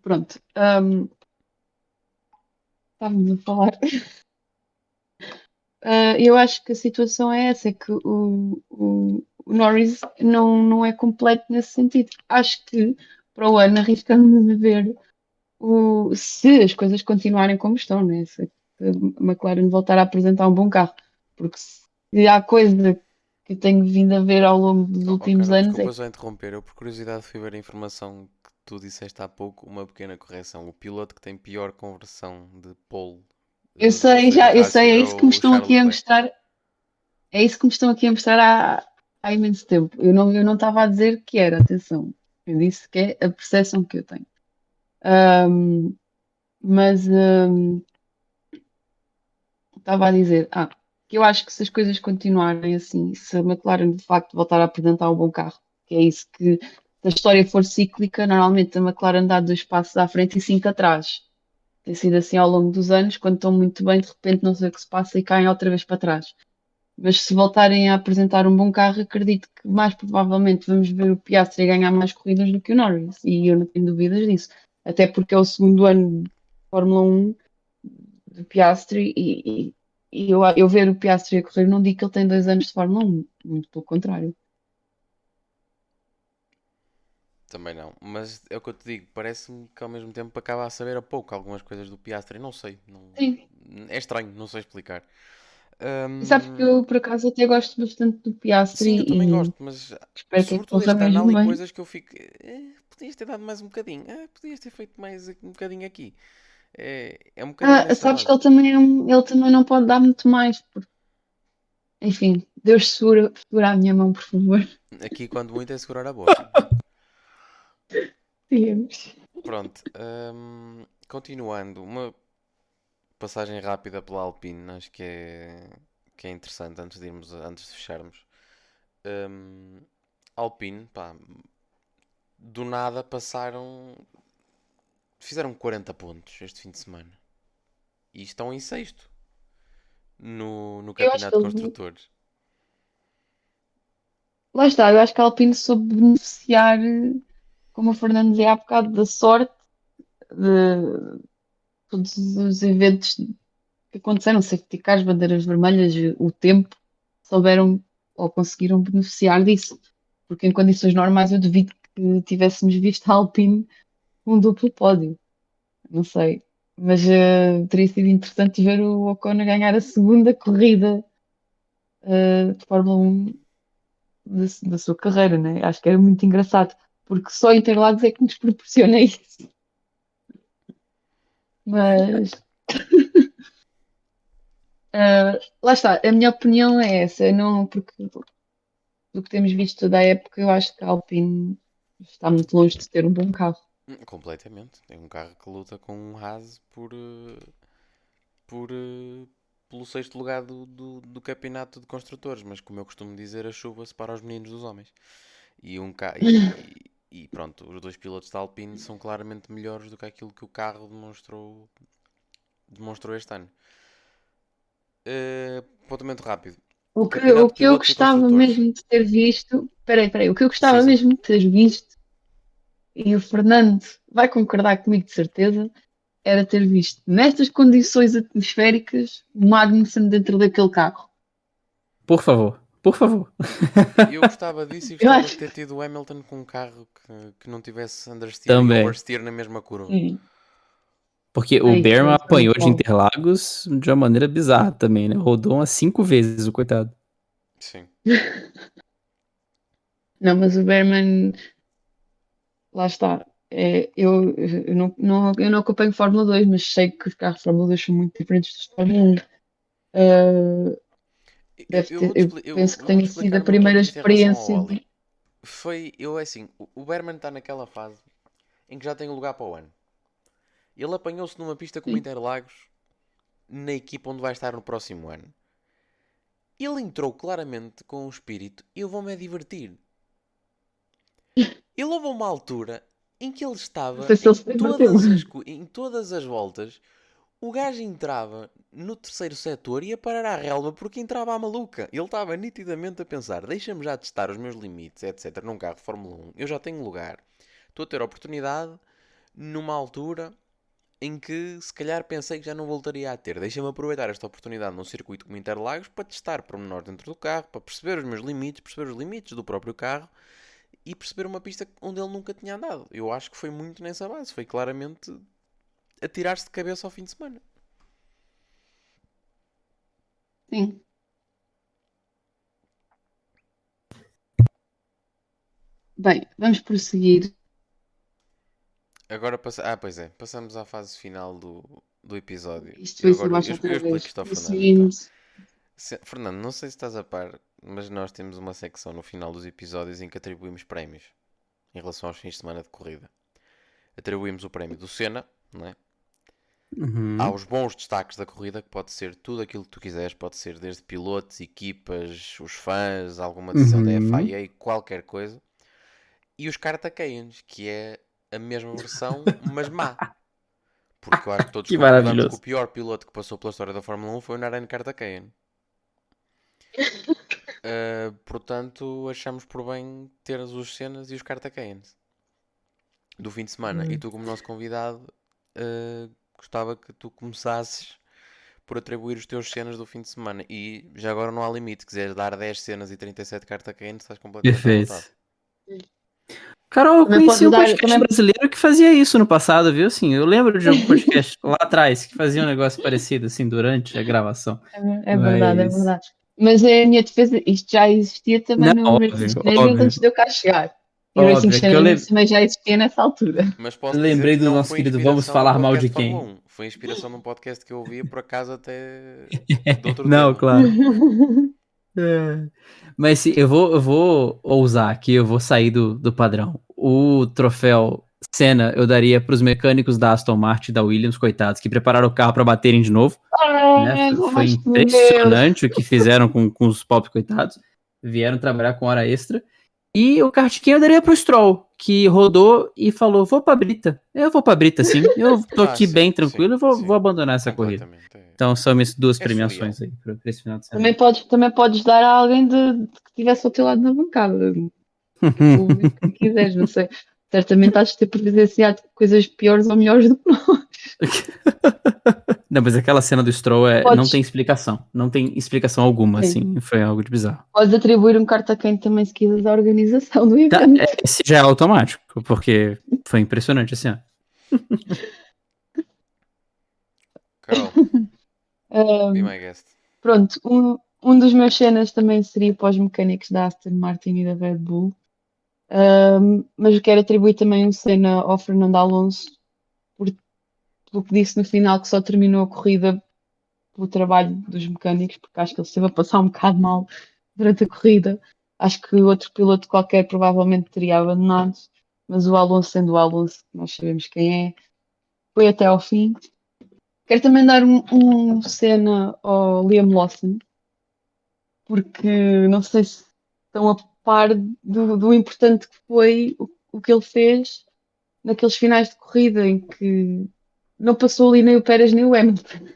Pronto. Estávamos a falar. Eu acho que a situação é essa, é que o Norris não é completo nesse sentido. Acho que para o ano arriscamos a ver se as coisas continuarem como estão, né? Se a McLaren voltar a apresentar um bom carro. Porque se há coisa que eu tenho vindo a ver ao longo dos Oh, últimos Carol, anos é desculpa que só interromper. Eu, por curiosidade, fui ver a informação que tu disseste há pouco, uma pequena correção. O piloto que tem pior conversão de pole de freio eu rácio sei, é é isso que me o estão Charles aqui a Leclerc. mostrar, é isso que me estão aqui a mostrar há imenso tempo. Eu não estava a dizer que era, atenção. Eu disse que é a percepção que eu tenho. Ahm, mas estava a dizer, que eu acho que se as coisas continuarem assim, se a McLaren de facto voltar a apresentar um bom carro, que é isso que, se a história for cíclica, normalmente a McLaren dá 2 passos à frente e 5 atrás. Tem sido assim ao longo dos anos, quando estão muito bem, de repente não sei o que se passa e caem outra vez para trás. Mas se voltarem a apresentar um bom carro, acredito que mais provavelmente vamos ver o Piastri ganhar mais corridas do que o Norris. E eu não tenho dúvidas disso. Até porque é o segundo ano de Fórmula 1 do Piastri e eu ver o Piastri a correr não digo que ele tem 2 anos de Fórmula 1. Muito pelo contrário. Também não. Mas é o que eu te digo, parece-me que ao mesmo tempo acaba a saber a pouco algumas coisas do Piastri. Não sei. Sim. É estranho, não sei explicar. E sabes que eu, por acaso, até gosto bastante do Sim, Piastri eu também e gosto, mas espero que sobretudo corra este ano há mesmo ali bem. coisas que eu fico. Podias ter dado mais um bocadinho. Podias ter feito mais um bocadinho aqui. É um bocadinho nessa Sabes que base. ele também, ele também não pode dar muito mais. Enfim, Deus segura a minha mão, por favor. Aqui, quando muito, é segurar a bocha. Sigamos. Pronto. Continuando, uma passagem rápida pela Alpine, acho que é interessante antes de fecharmos. Hum, Alpine, pá, do nada passaram. Fizeram 40 pontos este fim de semana. E estão em sexto no Eu acho que campeonato de ele. construtores. Lá está, eu acho que a Alpine soube beneficiar, como o Fernando dizia há bocado, da sorte de todos os eventos que aconteceram, safety cars, bandeiras vermelhas, o tempo, souberam ou conseguiram beneficiar disso. Porque em condições normais eu duvido que tivéssemos visto a Alpine com um duplo pódio. Não sei. Mas teria sido interessante ver o Ocon a ganhar a segunda corrida de Fórmula 1 da sua carreira, né? Acho que era muito engraçado, porque só Interlagos é que nos proporciona isso. Mas lá está, a minha opinião é essa, eu não, porque do que temos visto toda a época, eu acho que a Alpine está muito longe de ter um bom carro. Completamente. Tem um carro que luta com um Haas por, pelo sexto lugar do campeonato de construtores. Mas como eu costumo dizer, a chuva separa os meninos dos homens. E, e pronto, os dois pilotos da Alpine são claramente melhores do que aquilo que o carro demonstrou este ano. Pontamento rápido. O Campeonato de que eu pilotos e gostava construtores. mesmo de ter visto, peraí, o que eu Sim, gostava sim. mesmo de ter visto, e o Fernando vai concordar comigo de certeza, era ter visto nestas condições atmosféricas o Magnussen dentro daquele carro. Por favor. por favor. Eu gostava disso e gostava de ter tido o Hamilton com um carro que não tivesse understeer e Também. oversteer na mesma curva. Sim. Porque o Ai, Berman Deus, apanhou muito de bom. Interlagos de uma maneira bizarra também, né? Rodou umas 5 vezes, o coitado. Sim. Não, mas o Berman, lá está. Eu não acompanho Fórmula 2, mas sei que os carros de Fórmula 2 são muito diferentes dos de Fórmula 1. Uh, eu penso que Eu vou-te tenha sido explicar a o meu ponto primeira de vista em relação ao experiência Oli. É assim, o Berman está naquela fase em que já tem um lugar para o ano. Ele apanhou-se numa pista como Sim. Interlagos na equipa onde vai estar no próximo ano. Ele entrou claramente com o espírito, eu vou-me a divertir. Ele houve uma altura em que ele Não estava sei se ele se divertiu. em todas as voltas. O gajo entrava no terceiro setor e ia parar à relva porque entrava à maluca. Ele estava nitidamente a pensar: deixa-me já testar os meus limites, etc. Num carro de Fórmula 1. Eu já tenho lugar. Estou a ter oportunidade numa altura em que se calhar pensei que já não voltaria a ter. Deixa-me aproveitar esta oportunidade num circuito como Interlagos para testar pormenores dentro do carro, para perceber os meus limites, perceber os limites do próprio carro e perceber uma pista onde ele nunca tinha andado. Eu acho que foi muito nessa base. Foi claramente atirar-se de cabeça ao fim de semana. Sim. Bem, vamos prosseguir. Agora pois é, passamos à fase final do episódio. Isto Eu foi-se agora abaixo eu outra explico vez. isto ao Fernando então. Prosseguindo. Fernando, não sei se estás a par, mas nós temos uma secção no final dos episódios em que atribuímos prémios em relação aos fins de semana de corrida. Atribuímos o prémio do Senna, não é? Uhum. Aos bons destaques da corrida, que pode ser tudo aquilo que tu quiseres, pode ser desde pilotos, equipas, os fãs, alguma decisão da Uhum. FIA, qualquer coisa. E os Kartakaens, que é a mesma versão, mas má. Porque eu acho que todos Que concordamos que o maravilhoso. pior piloto que passou pela história da Fórmula 1 foi o Narain Karthikeyan. Portanto, achamos por bem ter os Sennas e os Karthikeyans do fim de semana. E tu, como nosso convidado, gostava que tu começasses por atribuir os teus cenas do fim de semana. E já agora não há limite. Se quiseres dar 10 cenas e 37 Karthikeyans, estás completamente à vontade. Perfeito. Carol, eu Também conheci podes um dar. podcast Também, brasileiro que fazia isso no passado, viu? Assim, eu lembro de um podcast lá atrás que fazia um negócio parecido, assim, durante a gravação. é verdade, é Mas. verdade. Mas é a minha defesa, isto já existia também Não, no Racing óbvio, Shenanigans óbvio, antes de eu cá chegar. E o Racing óbvio. É que Shenanigans também já existia nessa altura. Mas eu posso dizer lembrei que do não nosso foi querido Vamos inspiração num Falar Mal podcast de de Fórmula Quem? 1. Foi inspiração num podcast que eu ouvia, por acaso, até de outro Não, tema. claro. É. Mas sim, eu vou ousar aqui, eu vou sair do padrão. O troféu Senna eu daria para os mecânicos da Aston Martin e da Williams, coitados, que prepararam o carro para baterem de novo, né? Ai, Foi gosto de Deus. impressionante o que fizeram com os pobres coitados. Vieram trabalhar com hora extra. E o kartquinho eu daria pro Stroll, que rodou e falou: vou pra Brita. Eu vou pra Brita, sim. Eu tô aqui Sim, bem tranquilo, eu vou abandonar essa corrida. completamente. Então são minhas duas És fiel. premiações aí pra esse final de semana. Também podes dar a alguém que estivesse ao teu lado na bancada. O que quiseres, não sei. Certamente has de ter presenciado coisas piores ou melhores do que nós. Não, mas aquela cena do Stroll não tem Podes, explicação. Não tem explicação alguma, sim, assim. Foi algo de bizarro. podes atribuir um carta a quem também se quiseres à organização do Tá, evento. esse já é automático, porque foi impressionante esse ano. Carol, be Um, my guest. pronto, um dos meus cenas também seria para os mecânicos da Aston Martin e da Red Bull. Mas eu quero atribuir também um cena ao Fernando Alonso, por, pelo que disse no final, que só terminou a corrida pelo trabalho dos mecânicos, porque acho que ele esteve a passar um bocado mal durante a corrida. Acho que outro piloto qualquer provavelmente teria abandonado, mas o Alonso, sendo o Alonso, nós sabemos quem é, foi até ao fim. Quero também dar um cena ao Liam Lawson, porque não sei se estão a par do importante que foi o que ele fez naqueles finais de corrida em que não passou ali nem o Pérez nem o Hamilton.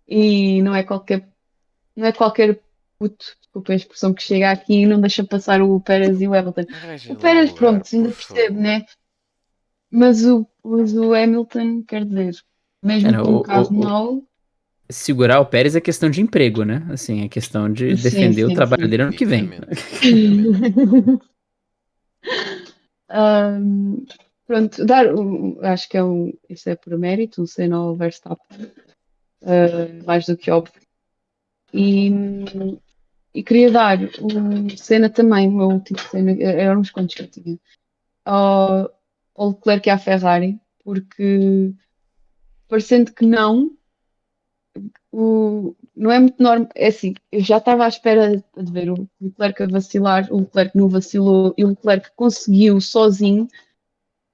E não é qualquer puto, desculpa a expressão, que chega aqui e não deixa passar o Pérez e o Hamilton. O Arranjem lá um Pérez, lugar, pronto, ainda por percebe, favor. né? Mas o Hamilton, quer dizer, mesmo Cara, com um carro mau, segurar o Pérez é questão de emprego, né? Assim, é questão de Sim, defender o sim, trabalho sim. dele ano que vem. Nitidamente. Ahm, pronto, acho que isso é por mérito, um Senna ao Verstappen, mais do que óbvio. E, e queria dar um Senna também, o meu último Senna, eram uns quantos que eu tinha, ao, ao Leclerc e à Ferrari, porque parecendo que não, não é muito normal. É assim, eu já estava à espera de ver o Leclerc a vacilar, o Leclerc não vacilou e o Leclerc conseguiu sozinho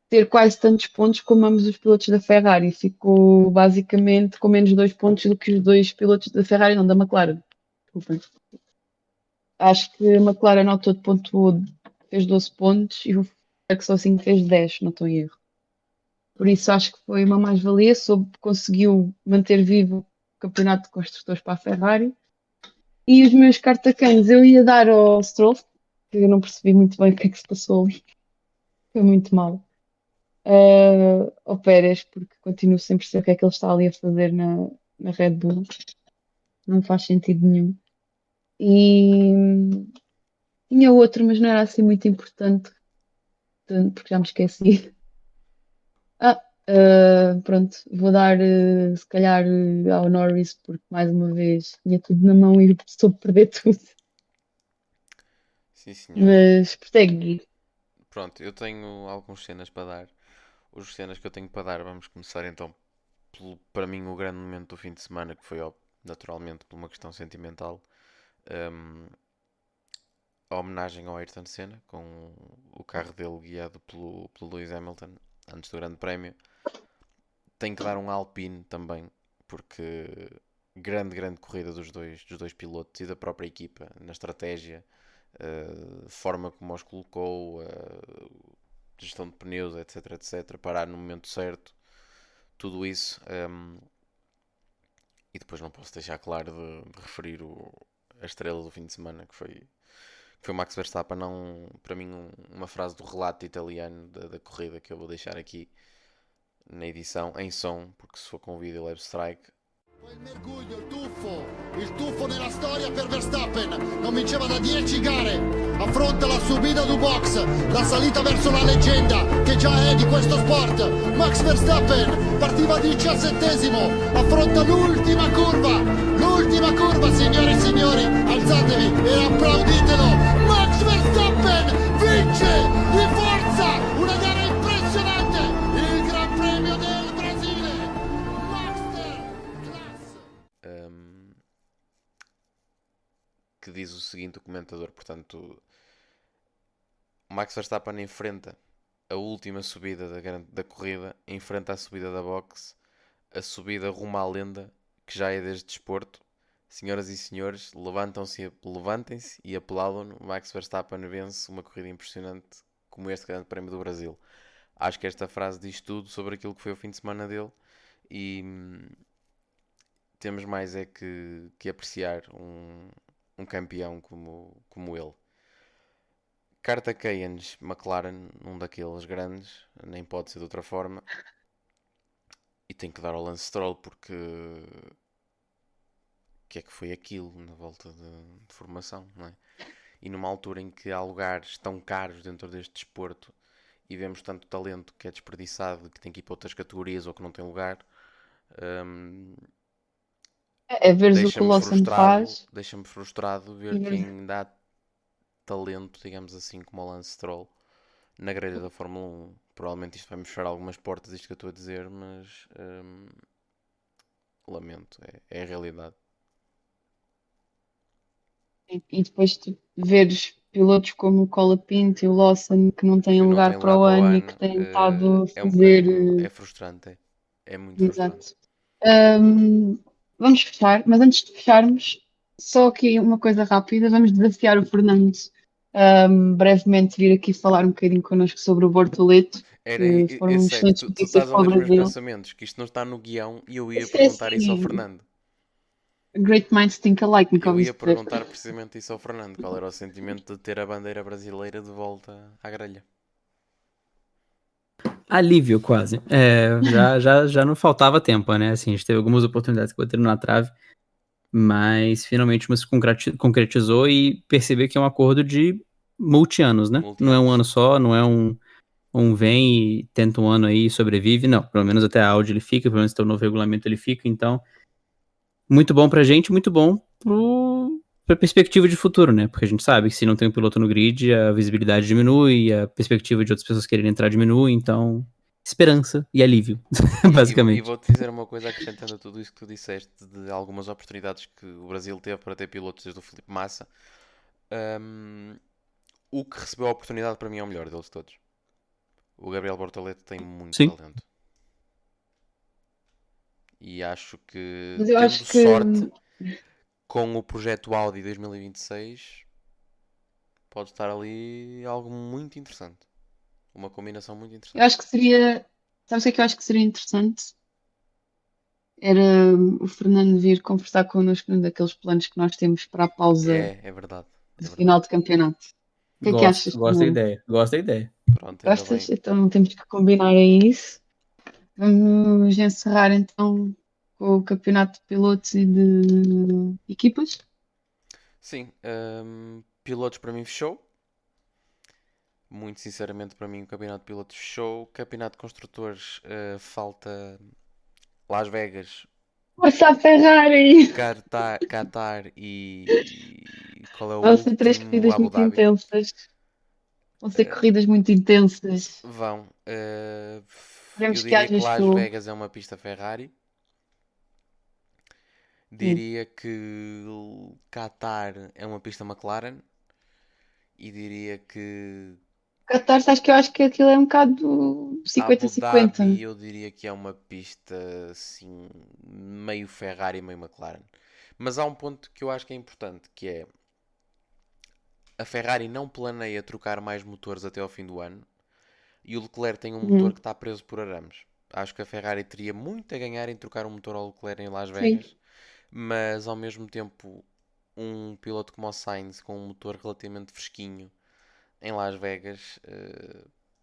ter quase tantos pontos como ambos os pilotos da Ferrari. Ficou basicamente com menos 2 pontos do que os dois pilotos da Ferrari, não da McLaren. Desculpem. Acho que a McLaren ao todo pontuou, fez 12 pontos e o Leclerc sozinho fez 10, não estou em erro. Por isso acho que foi uma mais-valia, conseguiu manter vivo o campeonato de construtores para a Ferrari. E os meus cartacães eu ia dar ao Stroll, que eu não percebi muito bem o que é que se passou ali. Foi muito mal. Ao Pérez, porque continuo sem perceber o que é que ele está ali a fazer na Red Bull. Não faz sentido nenhum. E tinha outro, mas não era assim muito importante, porque já me esqueci. Ah, pronto, vou dar se calhar ao Norris, porque mais uma vez tinha tudo na mão e soube perder tudo. Sim, senhor. Mas prossegue. Pronto, eu tenho algumas cenas para dar. Os cenas que eu tenho para dar, vamos começar então para mim o grande momento do fim de semana, que foi naturalmente por uma questão sentimental. hum, a homenagem ao Ayrton Senna, com o carro dele guiado pelo Lewis Hamilton, antes do Grande Prémio. Tenho que dar um Alpine também, porque grande corrida dos dois pilotos e da própria equipa, na estratégia, forma como os colocou, gestão de pneus, etc, parar no momento certo, tudo isso. E depois não posso deixar claro de referir a estrela do fim de semana, que foi o Max Verstappen, não, para mim uma frase do relato italiano da corrida que eu vou deixar aqui na edição, em som, porque se for com vídeo levo strike. Il merguglio, il tuffo nella storia per Verstappen, non vinceva da 10 gare, affronta la subida du box, la salita verso la leggenda che già è di questo sport. Max Verstappen partiva 17esimo, affronta l'ultima curva, signore e signori, alzatevi e applauditelo. Max Verstappen vince di forza una gara impressionante, il Gran Premio del Brasile. Que diz o seguinte, o comentador, portanto, o Max Verstappen enfrenta a última subida da corrida, enfrenta a subida da boxe, a subida rumo à lenda, que já é deste desporto. Senhoras e senhores, levantem-se e aplaudam. Max Verstappen vence uma corrida impressionante como este Grande Prémio do Brasil. Acho que esta frase diz tudo sobre aquilo que foi o fim de semana dele e temos mais é que apreciar um campeão como ele. Carta Cayens, McLaren, um daqueles grandes, nem pode ser de outra forma. E tem que dar ao Lance Stroll porque o que é que foi aquilo na volta de formação, não é? E numa altura em que há lugares tão caros dentro deste desporto e vemos tanto talento que é desperdiçado, que tem que ir para outras categorias ou que não tem lugar, É veres o que o deixa-me Lawson frustrado, faz deixa-me frustrado e ver veres. quem dá talento, digamos assim, como o Lance Stroll na grelha da Fórmula 1. Provavelmente isto vai-me fechar algumas portas, isto que eu estou a dizer, mas lamento, é a realidade. E depois tu veres pilotos como o Colapinto e o Lawson que não têm Que não tem lugar para lugar o para o ano e que ano, têm estado a é um fazer. bocadinho, é frustrante, é muito frustrante. Exato. Vamos fechar, mas antes de fecharmos, só aqui uma coisa rápida: vamos desafiar o Fernando brevemente vir aqui falar um bocadinho connosco sobre o Bortoleto, que foram Eu sei que excelentes tu notícias estás a para o ler os meus Brasil. pensamentos, que isto não está no guião e eu ia Isso é perguntar isso ao assim, Fernando. Great minds think alike, nunca Eu ouvi ia dizer. perguntar precisamente isso ao Fernando, qual era o sentimento de ter a bandeira brasileira de volta à grelha. alívio quase. Já não faltava tempo, né? Assim, a gente teve algumas oportunidades que bateram na trave, mas finalmente uma se concretizou e perceber que é um acordo de multi-anos, né? Não é um ano só, não é um vem e tenta um ano aí e sobrevive, não. Pelo menos até a Audi ele fica, pelo menos até o novo regulamento ele fica, então muito bom pra gente, muito bom pra perspectiva de futuro, né? Porque a gente sabe que se não tem um piloto no grid, a visibilidade diminui, a perspectiva de outras pessoas quererem entrar diminui, então esperança e alívio, basicamente. E vou-te dizer uma coisa acrescentando a tudo isso que tu disseste, de algumas oportunidades que o Brasil teve para ter pilotos desde o Felipe Massa. O que recebeu a oportunidade para mim é o melhor deles todos. O Gabriel Bortoleto tem muito talento. E acho que, Mas eu tendo acho que sorte, com o projeto Audi 2026, pode estar ali algo muito interessante. Uma combinação muito eu interessante. acho que seria. Sabes o que é que eu acho que seria interessante? Era o Fernando vir conversar connosco num daqueles planos que nós temos para a pausa É verdade. de final de campeonato. O que é que achas? Gosto da Fernando? ideia, gosto da ideia. Pronto, ainda Gostas? bem. Então temos que combinar aí isso. Vamos encerrar então com o campeonato de pilotos e de equipas. Sim, pilotos para mim fechou. Muito sinceramente, para mim, o campeonato de pilotos fechou. Campeonato de construtores, falta Las Vegas, Força a Ferrari! Qatar e qual é o Vão ser três último? corridas Abu muito Dhabi. intensas. Vão ser corridas muito intensas. Vão. Eu Esperemos que diria haja que Las show. Vegas é uma pista Ferrari. Diria que o Qatar é uma pista McLaren. E diria que Qatar, acho que eu acho que aquilo é um bocado Abu 50-50. Dhabi eu diria que é uma pista assim, meio Ferrari, meio McLaren. Mas há um ponto que eu acho que é importante, que é a Ferrari não planeia trocar mais motores até ao fim do ano e o Leclerc tem um motor que está preso por arames. Acho que a Ferrari teria muito a ganhar em trocar um motor ao Leclerc em Las Vegas, mas ao mesmo tempo um piloto como o Sainz com um motor relativamente fresquinho em Las Vegas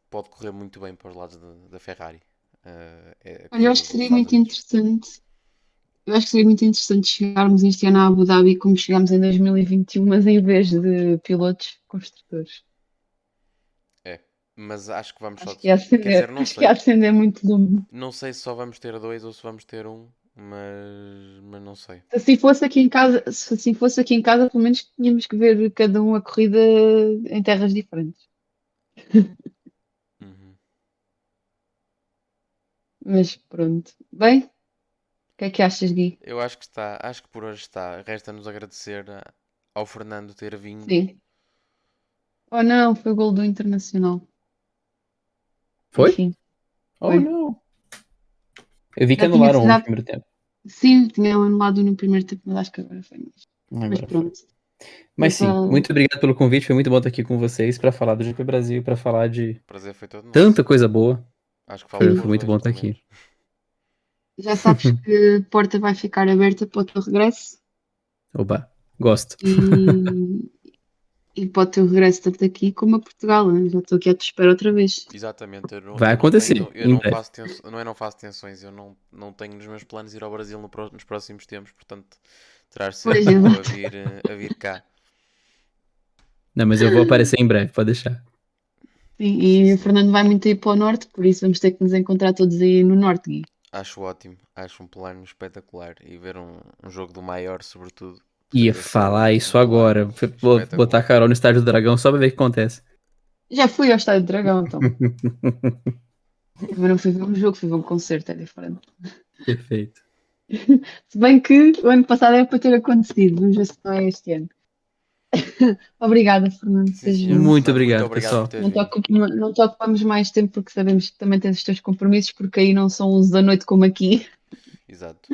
pode correr muito bem para os lados da Ferrari. Olha, eu acho que seria muito interessante. Eu acho que seria muito interessante chegarmos este ano a Abu Dhabi como chegámos em 2021, mas em vez de pilotos, construtores. Mas acho que vamos só... Acho que ia acender, Quer dizer, não acho que ia sei. acender muito lume. Não sei se só vamos ter dois ou se vamos ter um, mas não sei. Se assim fosse aqui em casa, se assim fosse aqui em casa, pelo menos tínhamos que ver cada um a corrida em terras diferentes. Uhum. Mas pronto. Bem, o que é que achas, Gui? Eu acho que está, acho que por hoje está. Resta-nos agradecer ao Fernando ter vindo. Sim. Oh não, foi o gol do Internacional. Foi? Enfim, Oh, foi. não. Eu vi que Já tinha anularam sido no há- primeiro tempo. Sim, tinha anulado no primeiro tempo, mas acho que agora foi mais. Mas Agora foi. pronto. Mas sim, Então, muito obrigado pelo convite. Foi muito bom estar aqui com vocês para falar do GP Brasil e para falar de O prazer foi todo nosso. tanta coisa boa. Acho que Foi falamos muito bom estar pelo aqui. menos. já sabes que a porta vai ficar aberta para o teu regresso Oba, gosto. e para o teu regresso tanto aqui como a Portugal. Né? Já estou aqui a te esperar outra vez. Exatamente. Vai acontecer, Eu em não breve. faço não faço tensões. Eu não tenho nos meus planos ir ao Brasil nos próximos tempos. Portanto, terás de ser Pois, tu exato. a vir cá. Não, mas eu vou aparecer em breve, pode deixar. Sim, e o Fernando vai muito aí para o norte, por isso vamos ter que nos encontrar todos aí no norte, Gui. Acho ótimo. Acho um plano espetacular. E ver um jogo do maior, sobretudo. Ia Poderia ser falar isso um plano agora. Vou espetacular. botar a Carol no Estádio do Dragão só pra ver o que acontece. Já fui ao Estádio do Dragão, então. Mas não fui ver um jogo, fui ver um concerto, é diferente. Perfeito. Se bem que o ano passado era para ter acontecido, vamos ver se não é este ano. Obrigada, Fernando. Sim, Seja- senhor. Muito Fernando, obrigado, por pessoal. teres Não vindo. não te ocupamos mais tempo porque sabemos que também tens os teus compromissos, porque aí não são 11 da noite como aqui. Exato.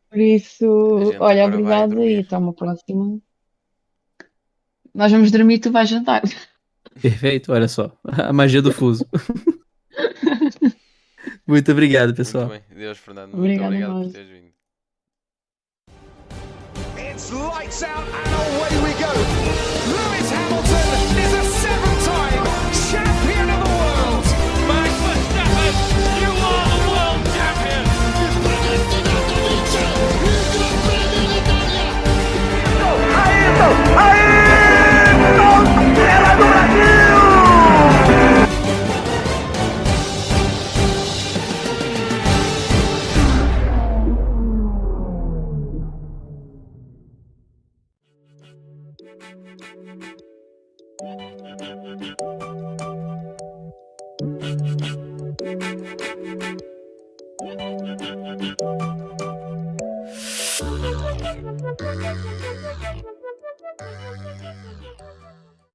Por isso, A gente olha, agora vai obrigada e dormir. até uma próxima. Nós vamos dormir e tu vais jantar. Perfeito, olha só. A magia do fuso. Muito obrigado, pessoal. Muito bem. Deus, Fernando. Muito Obrigada a obrigado por nós. teres vindo. It's lights out and away we go. Lewis Hamilton is a seven-time champion of the world. Max Verstappen